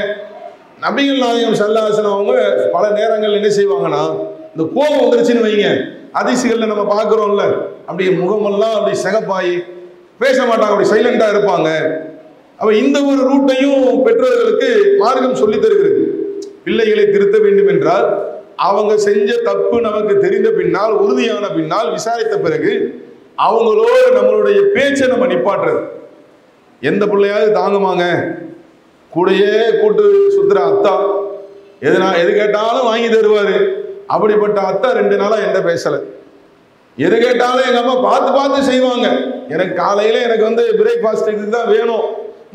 நபிகள் நாயகம் ஸல்லல்லாஹு அலைஹி வஸல்லம் அவங்க பல நேரங்கள் என்ன செய்வாங்கன்னா, இந்த கோபம் வந்துருச்சுன்னு வைங்க, ஹதீஸ்களில் நம்ம பார்க்குறோம்ல, அப்படி முகமெல்லாம் அப்படி சிகப்பாயி பேச மாட்டாங்க, அப்படி சைலண்டாக இருப்பாங்க. அப்போ இந்த ஒரு ரூட்டையும் பெற்றோர்களுக்கு மார்க்கம் சொல்லி தருகிறது. பிள்ளைகளை திருத்த வேண்டும் என்றால் அவங்க செஞ்ச தப்பு நமக்கு தெரிந்த பின்னால், உறுதியான பின்னால், விசாரித்த பிறகு அவங்களோட நம்மளுடைய பேச்சை நம்ம நிப்பாட்டுறது. எந்த பிள்ளையாவது தாங்குமாங்க? கூடையே கூட்டு சுத்துற அத்தா எது கேட்டாலும் வாங்கி தருவாரு. அப்படிப்பட்ட அத்தா 2 நாளா என்கிட்ட பேசல. எது கேட்டாலும் எங்க அம்மா பார்த்து பார்த்து செய்வாங்க. எனக்கு காலையில எனக்கு வந்து பிரேக்ஃபாஸ்ட்டுக்கு இதுதான் வேணும்,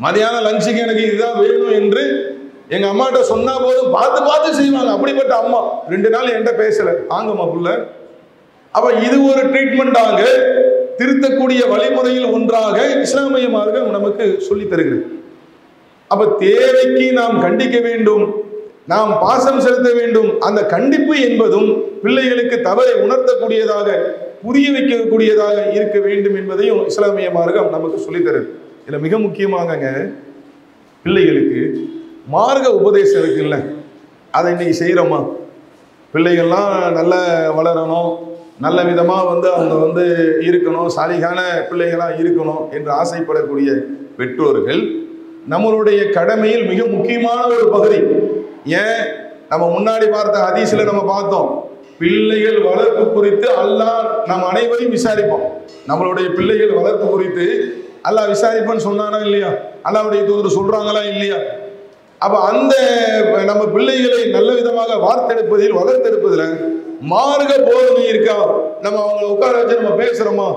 மதியானம் லஞ்சுக்கு எனக்கு இதுதான் வேணும் என்று எங்க அம்மாட்ட சொன்னா போதும் பார்த்து பார்த்து செய்வாங்க. அப்படிப்பட்ட அம்மா 2 நாள் என்கிட்ட பேசல. ஆங்கம்மா புள்ள. அப்ப இது ஒரு ட்ரீட்மெண்டாக, திருத்தக்கூடிய வழிமுறையில் ஒன்றாக இஸ்லாமிய மார்க்கம் நமக்கு சொல்லி தருகிறது. அப்ப தேவைக்கு நாம் கண்டிக்க வேண்டும், நாம் பாசம் செலுத்த வேண்டும். அந்த கண்டிப்பு என்பதும் பிள்ளைகளுக்கு தவறை உணர்த்தக்கூடியதாக, புரிய வைக்கக்கூடியதாக இருக்க வேண்டும் என்பதையும் இஸ்லாமிய மார்க்கம் நமக்கு சொல்லித் தருது. இதுல மிக முக்கியமாகங்க, பிள்ளைகளுக்கு மார்க்க உபதேசம் இருக்குல்ல, அதை இன்னைக்கு செய்கிறோமா? பிள்ளைகள்லாம் நல்ல வளரணும், நல்ல விதமாக வந்து அவங்க வந்து இருக்கணும், சாலிகான பிள்ளைகளாக இருக்கணும் என்று ஆசைப்படக்கூடிய பெற்றோர்கள் நம்மளுடைய கடமையில் மிக முக்கியமான ஒரு பகுதி. ஏன், நம்ம முன்னாடி பார்த்த ஹதீஸ்ல நம்ம பார்த்தோம், பிள்ளைகள் வளர்ப்பு குறித்து அல்லாஹ் நம் அனைவரையும் விசாரிப்போம். நம்மளுடைய பிள்ளைகள் வளர்ப்பு குறித்து அல்லாஹ் விசாரிப்போன்னு சொன்னானா இல்லையா? அல்லாஹ்வுடைய தூதர் சொல்றாங்களா இல்லையா? அப்ப அந்த நம்ம பிள்ளைகளை நல்ல விதமாக வார்த்தெடுப்பதில், வளர்த்தெடுப்பதில் மார்க்க போதனை இருக்கா? நம்ம அவங்களை உட்கார வச்சு நம்ம பேசுறோமா?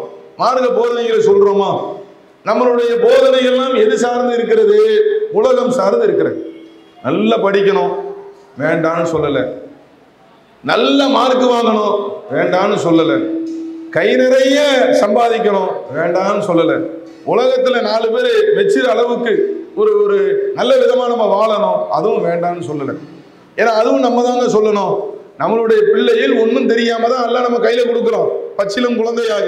மார்க்க போதனைகளை சொல்றோமா? நம்மளுடைய போதனை எல்லாம் எது சார்ந்து இருக்கிறது? உலகம் சார்ந்து இருக்கிறது. நல்லா படிக்கணும், வேண்டான்னு சொல்லலை. நல்ல மார்க் வாங்கணும், வேண்டான்னு சொல்லலை. கை நிறைய சம்பாதிக்கணும், வேண்டான்னு சொல்லலை. உலகத்துல 4 பேர் வச்சிற அளவுக்கு ஒரு ஒரு நல்ல விதமா நம்ம வாழணும், அதுவும் வேண்டான்னு சொல்லலை. ஏன்னா அதுவும் நம்ம தாங்க சொல்லணும். நம்மளுடைய பிள்ளைகள் ஒன்றும் தெரியாம தான் எல்லாம் நம்ம கையில கொடுக்குறோம், பச்சிலும் குழந்தையாக.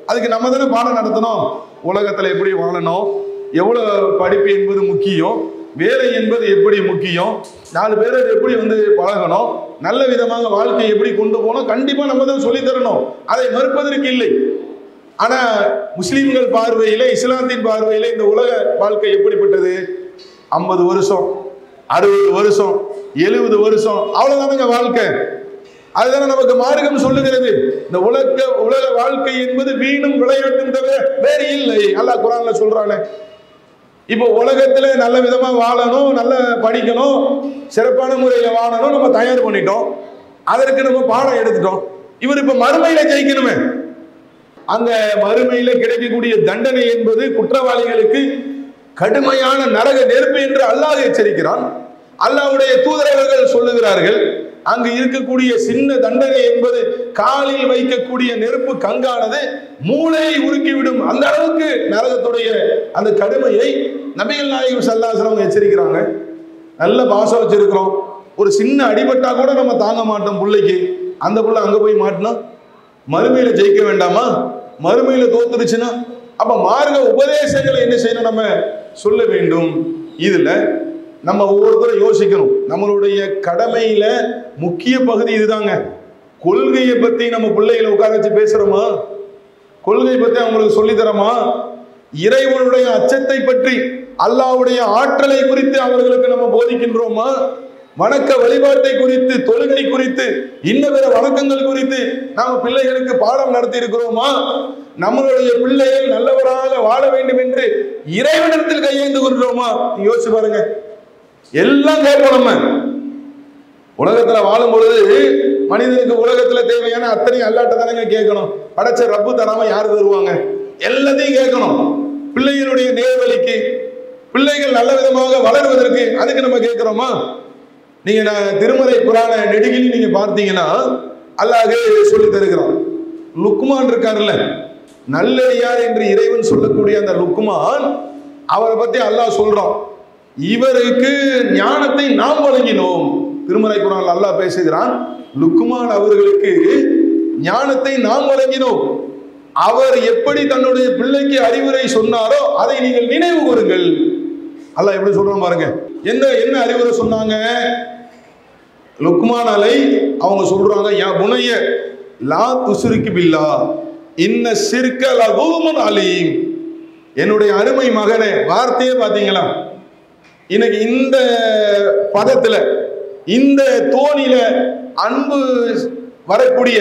அதுக்கு நம்ம தானே பாடம் நடத்தணும். உலகத்துல எப்படி வாழணும், எவ்வளவு படிப்பு என்பது முக்கியம், வேலை என்பது எப்படி முக்கியம், 4 பேரை எப்படி வந்து பழகணும், நல்ல விதமாக வாழ்க்கையை எப்படி கொண்டு போகணும், கண்டிப்பா நம்ம தான் சொல்லி தரணும். அதை மறுப்பதற்கு இல்லை. ஆனா முஸ்லிம்கள் பார்வையில, இஸ்லாத்தின் பார்வையில இந்த உலக வாழ்க்கை எப்படிப்பட்டது? 50 வருஷம், 60 வருஷம், 70 வருஷம், அவ்வளவுதானுங்க வாழ்க்கை. அதுதானே நமக்கு மார்க்கம் சொல்லுகிறது. இந்த உலக வாழ்க்கை என்பது வீணும் விளையாட்டும் தவிர வேறு இல்லை. அல்லாஹ் குர்ஆன்ல சொல்றானே. இப்போ உலகத்துல நல்ல விதமா வாழணும், நல்ல படிக்கணும், சிறப்பான முறையில வாழணும், நம்ம தயார் பண்ணிட்டோம். அதற்கு நம்ம பாடம் எடுத்துட்டோம். இவர் இப்ப மறுமையில ஜெயிக்கணுமே. அங்க மறுமையில கிடைக்கக்கூடிய தண்டனை என்பது குற்றவாளிகளுக்கு கடுமையான நரக நெருப்பு என்று அல்லாஹ் எச்சரிக்கிறான். அல்லாஹ்வுடைய தூதரவர்கள் சொல்லுகிறார்கள், அங்கு இருக்கக்கூடிய சின்ன தண்டனை என்பது காலில் வைக்கக்கூடிய நெருப்பு கங்கானது மூளையை உருக்கிவிடும். அந்த அளவுக்கு நரகத்துடைய அந்த கடுமையை நபிகள் நாயகம் ஸல்லல்லாஹு அலைஹி வஸல்லம் எச்சரிக்கிறாங்க. நல்ல பாசம் வச்சிருக்கிறோம், ஒரு சின்ன அடிபட்டா கூட நம்ம தாங்க மாட்டோம் பிள்ளைக்கு. அந்த பிள்ளை அங்க போய் மாட்டினா மறுமையில ஜெயிக்க வேண்டாமா? மறுமையில தோத்துருச்சுன்னா அப்ப மார்க்க உபதேசங்களை என்ன செய்யணும், நம்ம சொல்ல வேண்டும். இதுல நம்ம ஒவ்வொருத்தரும் யோசிக்கணும். நம்மளுடைய கடமையில முக்கிய பகுதி இதுதாங்க. கொள்கையை பத்தி நம்ம பிள்ளைகளை உட்கார வச்சு பேசுறோமா? கொள்கை பத்தி அவங்களுக்கு சொல்லி தரமா? இறைவனுடைய அச்சத்தை பற்றி, அல்லாஹ்வுடைய ஆற்றலை குறித்து அவர்களுக்கு நம்ம போதிக்கின்றோமா? வணக்க வழிபாட்டை குறித்து, தொழுகை குறித்து, இன்ன பிற வணக்கங்கள் குறித்து நாம பிள்ளைகளுக்கு பாடம் நடத்தி இருக்கிறோமா? நம்மளுடைய பிள்ளைகள் நல்லவராக வாழ வேண்டும் என்று இறைவனிடத்தில் கையேந்து கொள்கிறோமா? யோசிச்சு பாருங்க. எல்லாம் கேட்போம். நம்ம உலகத்துல வாழும் பொழுது மனிதனுக்கு உலகத்துல தேவையான அத்தனை அல்லாட்ட தானங்க கேட்கணும். படைச்ச ரப்பு தராம யாரு தருவாங்க? எல்லாத்தையும் கேட்கணும். பிள்ளைகளுடைய நேர்வழிக்கு, பிள்ளைகள் நல்ல விதமாக வளருவதற்கு, அதுக்கு நம்ம கேட்கிறோமா? நீங்க திருமறை குர்ஆன நெடுகில் நீங்க பார்த்தீங்கன்னா அல்லாஹ் சொல்லி தருகிறான். லுக்மான் இருக்காருல்ல, நல்லடியார் என்று இறைவன் சொல்லக்கூடிய அந்த லுக்மான், அவரை பத்தி அல்லாஹ் சொல்றான், இவருக்கு ஞானத்தை நாம் வழங்கினோம். திருமறை குர்ஆன்ல அல்லாஹ் பேசுகிறான், லுக்மான் அவர்களுக்கு ஞானத்தை நாம் வழங்கினோம். அவர் எப்படி தன்னுடைய பிள்ளைக்கு அறிவுரை சொன்னாரோ அதை நீங்கள் நினைவு கூறுங்கள். அல்லாஹ் எப்படி சொல்றான் பாருங்க. என்ன அறிவுரை சொன்னாங்க? லுக்மான் அலை அவங்க சொல்றாங்க, யா புனைய லா துஸ்ரிக் பில்லாஹ் இன்ன ஷிர்க லதூமுன் அலீம். என்னுடைய அருமை மகனே, வார்த்தையே பாத்தீங்களா? இன்னைக்கு இந்த பதத்துல இந்த தோணியில அன்பு வரக்கூடிய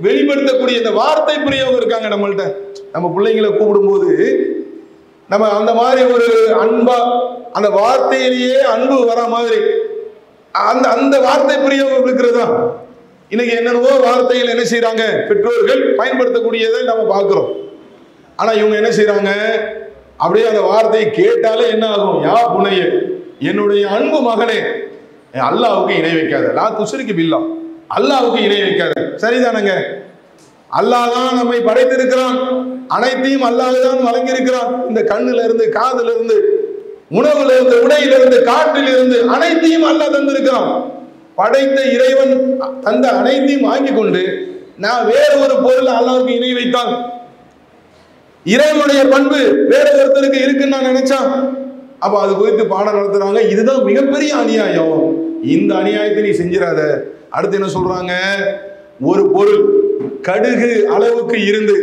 வெளிப்படுத்தக்கூடிய இந்த வார்த்தை பிரயோகம் இருக்காங்க நம்மள்ட்ட. நம்ம பிள்ளைங்களை கூப்பிடும்போது நம்ம அந்த மாதிரி ஒரு அன்பா அந்த வார்த்தையிலேயே அன்பு வர மாதிரி அந்த வார்த்தை பிரயோகம் இருக்கிறதா? இன்னைக்கு என்னென்னவோ வார்த்தைகள் என்ன செய்யறாங்க பெற்றோர்கள் பயன்படுத்தக்கூடியதை நம்ம பார்க்கிறோம். ஆனா இவங்க என்ன செய்யறாங்க, அப்படியே அந்த வார்த்தையை கேட்டாலே என்ன ஆகும்? யா புனைய என்னுடைய அன்பு மகனே, அல்லாஹ்வுக்கு இணை வைக்காத, லா துஸ்ரிக் பில்லாஹ், அல்லாஹ்வுக்கு இணை வைக்காத. சரிதானங்க? அல்லாஹ் தான் நம்மை படைத்திருக்கிறான், அனைத்தையும் அல்லாஹ் தான் வழங்கியிருக்கிறான். இந்த கண்ணுல இருந்து, காதுல இருந்து, உணவுல இருந்து, உடையில இருந்து, காற்றில் இருந்து அனைத்தையும் அல்லாஹ் தந்திருக்கிறான். படைத்த இறைவன் தந்த அனைத்தையும் வாங்கி கொண்டு நான் வேற ஒரு பொருள் அல்லாஹ்வுக்கு இணை வைத்தான், இறைவனுடைய பண்பு வேற ஒருத்தருக்கு இருக்குன்னு நான் நினைச்சான். அப்ப அது குறித்து பாடம் நடத்துறாங்க. இதுதான் மிகப்பெரிய அநியாயம். இந்த அநியாயத்தை நீ செஞ்சிடாத. அடுத்து என்ன சொல்றாங்க? ஒரு பொருள் கடுகு அளவுக்கு இருந்து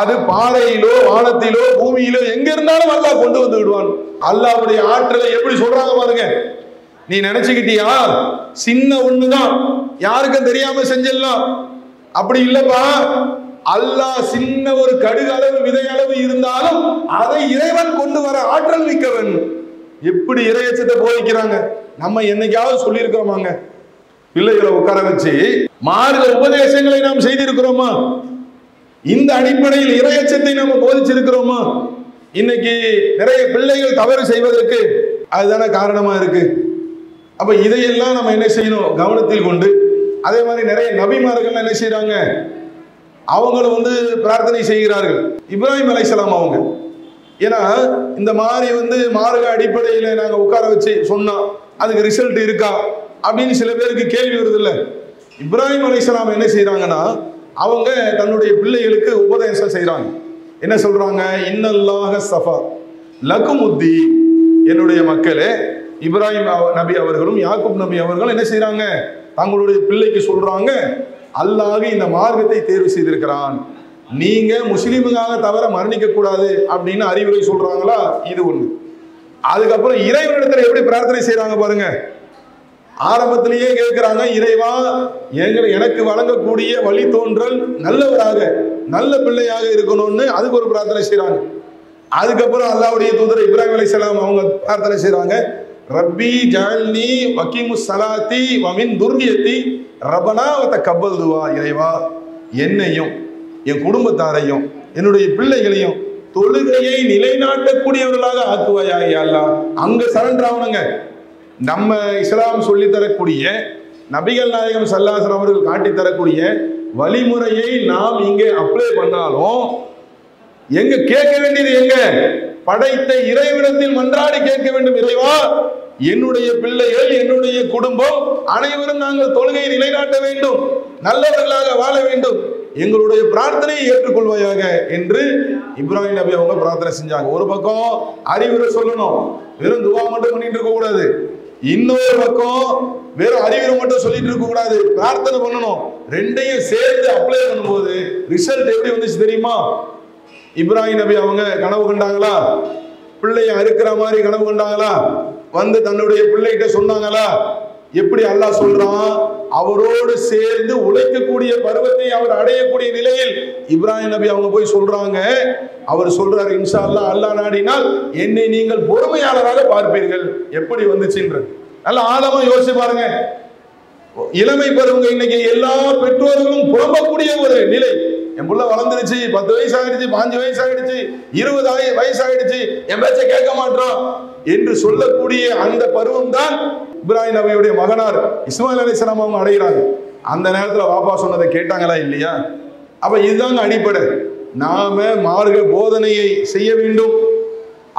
அது பாறையிலோ வானத்திலோ பூமியிலோ எங்க இருந்தாலும் அல்லாஹ் கொண்டு வந்து விடுவான். அல்லாஹ்வுடைய ஆற்றலை எப்படி சொல்றாங்க பாருங்க. நீ நினைச்சுக்கிட்டியா சின்ன ஒண்ணுதான் யாருக்கும் தெரியாம செஞ்சிடலாம்? அப்படி இல்லப்பா, அல்லாஹ் சின்ன ஒரு கடுகு அளவு விதை அளவு இருந்தாலும் அதை இறைவன் கொண்டு வர ஆற்றல் மிக்கவன். எப்படி இறையச்சத்தை போதிக்கிறாங்க. நம்ம என்னைக்காவது சொல்லி இருக்கிறோமாங்க? பிள்ளைகளை உட்கார வச்சு மார்க்க உபதேசங்களை நாம் செய்திருக்கிறோமா? இந்த அடிப்படையில் இறையச்சத்தை நம்ம போதிச்சிருக்கிறோமா? இன்னைக்கு நிறைய பிள்ளைகள் தவறு செய்வதற்கு அதுதானே காரணமா இருக்கு. அப்ப இதையெல்லாம் நம்ம என்ன செய்யணும்? கவனத்தில் கொண்டு, அதே மாதிரி நிறைய நபிமார்கள் என்ன செய்யறாங்க, அவங்களும் பிரார்த்தனை செய்கிறார்கள். இப்ராஹிம் அலைஹிஸ்ஸலாம் அவங்க, ஏன்னா இந்த மாதிரி மார்க்க அடிப்படையில் நாங்கள் உட்கார வச்சு சொன்னா அதுக்கு ரிசல்ட் இருக்கா அப்படின்னு சில பேருக்கு கேள்வி வருது இல்ல. இப்ராஹிம் அலைஹிஸ்ஸலாம் என்ன செய்யறாங்கன்னா, அவங்க தன்னுடைய பிள்ளைகளுக்கு உபதேசம் செய்யறாங்க. என்ன சொல்றாங்க? இன்னல்லாஹ ஸஃபா லகுமுத்தி, என்னுடைய மக்களே, இப்ராஹிம் நபி அவர்களும் யாக்கூப் நபி அவர்களும் என்ன செய்யறாங்க, தங்களுடைய பிள்ளைக்கு சொல்றாங்க, அல்லாஹ் இந்த மார்க்கத்தை தேர்வு செய்திருக்கிறான், நீங்க முஸ்லீமுக்காக தவிர மரணிக்க கூடாது அப்படின்னு அறிவுரை சொல்றாங்களா? இது ஒண்ணு. அதுக்கப்புறம் இறைவனிடத்துல எப்படி பிரார்த்தனை செய்யறாங்க பாருங்க. ஆரம்பத்திலேயே கேட்கிறாங்க, இறைவா எனக்கு வழங்கக்கூடிய வழி தோன்றல் நல்லவராக நல்ல பிள்ளையாக இருக்கணும்னு அதுக்கு ஒரு பிரார்த்தனை செய்யறாங்க. அதுக்கப்புறம் அல்லாஹ்வுடைய தூதர் இப்ராஹிம் அலைஹிஸ்ஸலாம் அவங்க பிரார்த்தனை செய்யறாங்க, ரப்பி ஜஅல்னி வகீமுஸ் ஸலாத்தி வ மின் துர்ரியத்தி ரப்பனா வ தகப்பல் துஆ. இறைவா என்னையும் என் குடும்பத்தாரையும் என்னுடைய பிள்ளைகளையும் தொழுகையை நிலைநாட்டக்கூடியவர்களாக ஆக்குவாயா யா அல்லாஹ். அங்க சரண்டர் ஆகணுங்க. நம்ம இஸ்லாம் சொல்லி தரக்கூடிய நபிகள் நாயகம் ஸல்லல்லாஹு அலைஹி வஸல்லம் அவர்கள் காட்டி தரக்கூடிய வழிமுறையை நாம் இங்கே அப்ளை பண்ணாலும் எங்க கேட்க வேண்டியது? எங்க படைத்த இறைவனிடத்தில் மன்றாடி கேட்க வேண்டும். இறைவா என்னுடைய பிள்ளைகள் என்னுடைய குடும்பம் அனைவரும் நாங்கள் தொழுகையை நிலைநாட்ட வேண்டும், நல்லவர்களாக வாழ வேண்டும், எங்களுடைய பிரார்த்தனையை ஏற்றுக்கொள்வாயாக என்று இப்ராஹிம் நபி அவங்க பிரார்த்தனை செஞ்சாங்க. ஒரு பக்கம் அறிவுரை சொல்லணும், வெறும் துவா மட்டும் பண்ணிட்டு இருக்க கூடாது. இன்னொரு பக்கம் வெறும் அறிவுரை மட்டும் சொல்லிட்டு இருக்க கூடாது, பிரார்த்தனை பண்ணணும். ரெண்டையும் சேர்த்து அப்ளை பண்ணும்போது ரிசல்ட் எப்படி வந்துச்சு தெரியுமா? இப்ராஹிம் நபி அவங்க கனவு கண்டாங்களா? பிள்ளைய அறுக்கிற மாதிரி கனவு கண்டாங்களா? தன்னுடைய பிள்ளைகிட்ட சொன்னாங்களா? எப்படி அல்லாஹ் சொல்றான், அவரோடு சேர்ந்து உழைக்கக்கூடிய பருவத்தை அவர் அடையக்கூடிய நிலையில் இப்ராஹிம் நபி அவங்க போய் சொல்றாங்க. அவர் சொல்றாரு, இன்ஷா அல்லாஹ் அல்லாஹ் நாடினால் என்னை நீங்கள் பொறுமையாளராக பார்ப்பீர்கள். எப்படி வந்துச்சுன்ற நல்ல ஆழமா யோசிச்சு பாருங்க. இளமை பருவங்க இன்னைக்கு எல்லா பெற்றோர்களும் புலம்பக்கூடிய ஒரு நிலை. என் புள்ள வளர்ந்துருச்சு, 10 வயசு ஆயிடுச்சு, 5 வயசு ஆயிடுச்சு, 20 வயசு ஆயிடுச்சு, என் பேச்சை கேட்க மாட்டான் என்று சொல்லக்கூடிய அந்த பருவம் தான் இப்ராஹிம் நபியுடைய மகனார் இஸ்மாயில் அலைஹிஸ்ஸலாம் அவங்க அடைகிறாங்க. அந்த நேரத்துல வாப்பா சொன்னதை கேட்டாங்களா இல்லையா? அப்ப இதுதாங்க அடிப்படை. நாம மார்க்க போதனையை செய்ய வேண்டும்.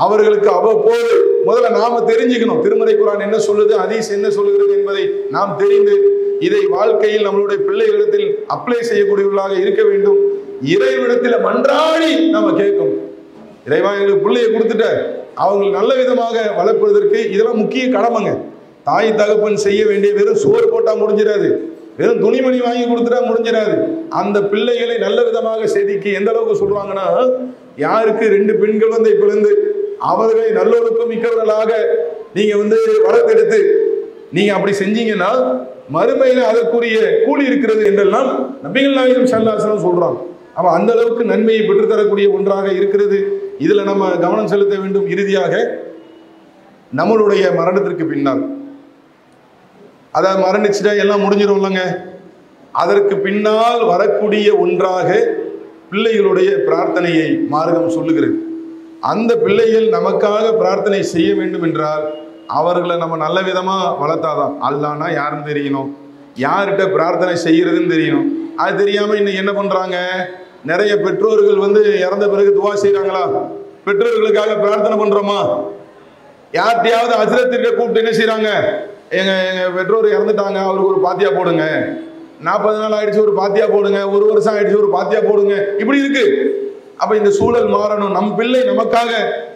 அவர்களுக்கு அவ்வப்போது முதல்ல நாம தெரிஞ்சுக்கணும், திருமறை குர்ஆன் என்ன சொல்லுது, ஹதீஸ் என்ன சொல்லுகிறது என்பதை நாம் தெரிந்து இதை வாழ்க்கையில் நம்மளுடைய பிள்ளைகளிடத்தில் அப்ளை செய்யக்கூடியவர்களாக இருக்க வேண்டும். இறைவனிடத்தில் மன்றாடி நம்ம கேட்கணும். இறைவா எங்களுக்கு பிள்ளையை கொடுத்துட்ட அவங்க நல்ல விதமாக வளர்ப்பதற்கு இதெல்லாம் முக்கிய கடமைங்க. தாய் தகப்பன் செய்ய வேண்டிய வெறும் சோறு போட்டா முடிஞ்சிடாது, வெறும் துணிமணி வாங்கி கொடுத்துட்டா முடிஞ்சிடாது. அந்த பிள்ளைகளை நல்ல விதமாக செதுக்கி எந்த அளவுக்கு சொல்றாங்கன்னா, யாருக்கு 2 பெண்கள் இப்ப இருந்து அவர்களை நல்லொழுக்கம் மிக்கவர்களாக நீங்க வளர்த்தெடுத்து நீங்க அப்படி செஞ்சீங்கன்னா மறுமையில அதற்குரிய கூலி இருக்கிறது என்றெல்லாம் நபிகள் நாயகம் ஸல்லல்லாஹு அலைஹி வஸல்லம் சொல்றாங்க. அப்ப அந்த அளவுக்கு நன்மையை பெற்றுத்தரக்கூடிய ஒன்றாக இருக்கிறது. இதுல நம்ம கவனம் செலுத்த வேண்டும். இறுதியாக நம்மளுடைய மரணத்திற்கு பின்னால், அதாவது மரணிச்சுட்டா எல்லாம் முடிஞ்சிடும் இல்லைங்க, அதற்கு பின்னால் வரக்கூடிய ஒன்றாக பிள்ளைகளுடைய பிரார்த்தனையை மார்க்கம் சொல்லுகிறது. அந்த பிள்ளைகள் நமக்காக பிரார்த்தனை செய்ய வேண்டும் என்றால் அவர்களை நம்ம நல்ல விதமா வளர்த்தாதான். அல்லாஹ்னா யாருன்னு தெரியணும், யார்கிட்ட பிரார்த்தனை செய்யறதுன்னு தெரியணும். அது தெரியாம இன்னும் என்ன பண்றாங்க, நிறைய பெற்றோர்கள் இறந்த பிறகு துவா செய்யறாங்களா, பெற்றோர்களுக்காக பிரார்த்தனை பண்றோமா, யார்கிட்டையாவது ஹஜ்ரத்திட்ட கூப்பிட்டு என்ன செய்யறாங்க, எங்க பெற்றோர் இறந்துட்டாங்க அவருக்கு ஒரு பாத்தியா போடுங்க, 40 நாள் ஆயிடுச்சு ஒரு பாத்தியா போடுங்க, 1 வருஷம் ஆயிடுச்சு ஒரு பாத்தியா போடுங்க, இப்படி இருக்கு. அப்ப இந்த சூழல் மாறணும். நம் பிள்ளை நமக்காக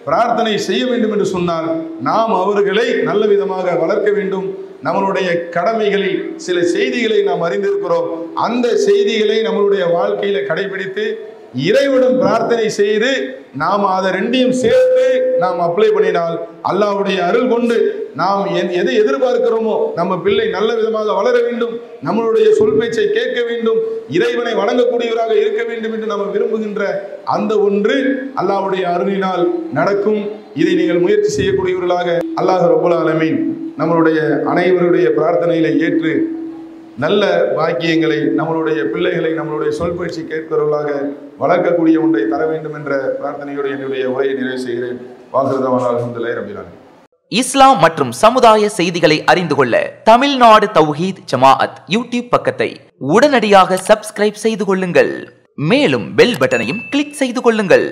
பிரார்த்தனை செய்ய வேண்டும் என்று சொன்னால் நாம் அவர்களை நல்ல விதமாக வளர்க்க வேண்டும். நம்மளுடைய கடமைகளில் சில செய்திகளை நாம் அறிந்திருக்கிறோம். அந்த செய்திகளை நம்மளுடைய வாழ்க்கையில கடைபிடித்து இறைவனும் பிரார்த்தனை செய்து நாம் அதை 2ஐயும் சேர்த்து நாம் அப்ளை பண்ணினால் அல்லாஹ்வுடைய அருள் கொண்டு நாம் எதை எதிர்பார்க்கிறோமோ, நம்ம பிள்ளை நல்ல விதமாக வளர வேண்டும், நம்மளுடைய சொல் பேச்சை கேட்க வேண்டும், இறைவனை வணங்கக்கூடியவராக இருக்க வேண்டும் என்று நம்ம விரும்புகின்ற அந்த ஒன்று அல்லாஹ்வுடைய அருளினால் நடக்கும். இதை நீங்கள் முயற்சி செய்யக்கூடியவர்களாக அல்லாஹ் ரப்பல் ஆலமீன் நம்மளுடைய அனைவருடைய பிரார்த்தனைகளை ஏற்று நல்ல பாக்கியங்களை நம்மளுடைய பிள்ளைகளை நம்மளுடைய சொல் பயிற்சி கேட்கிறவர்களாக வளர்க்கக்கூடிய ஒன்றை தர வேண்டும் என்ற பிரார்த்தனையோடு என்னுடைய உரையை நிறைவு செய்கிறேன். வாக்குறுதவான அல்ஹம்துலில்லாஹி ரப்பில் ஆலமீன். இஸ்லாம் மற்றும் சமுதாய செய்திகளை அறிந்து கொள்ள தமிழ்நாடு தௌஹீத் ஜமாஅத் யூடியூப் பக்கத்தை உடனடியாக சப்ஸ்கிரைப் செய்து கொள்ளுங்கள். மேலும் பெல் பட்டனையும் கிளிக் செய்து கொள்ளுங்கள்.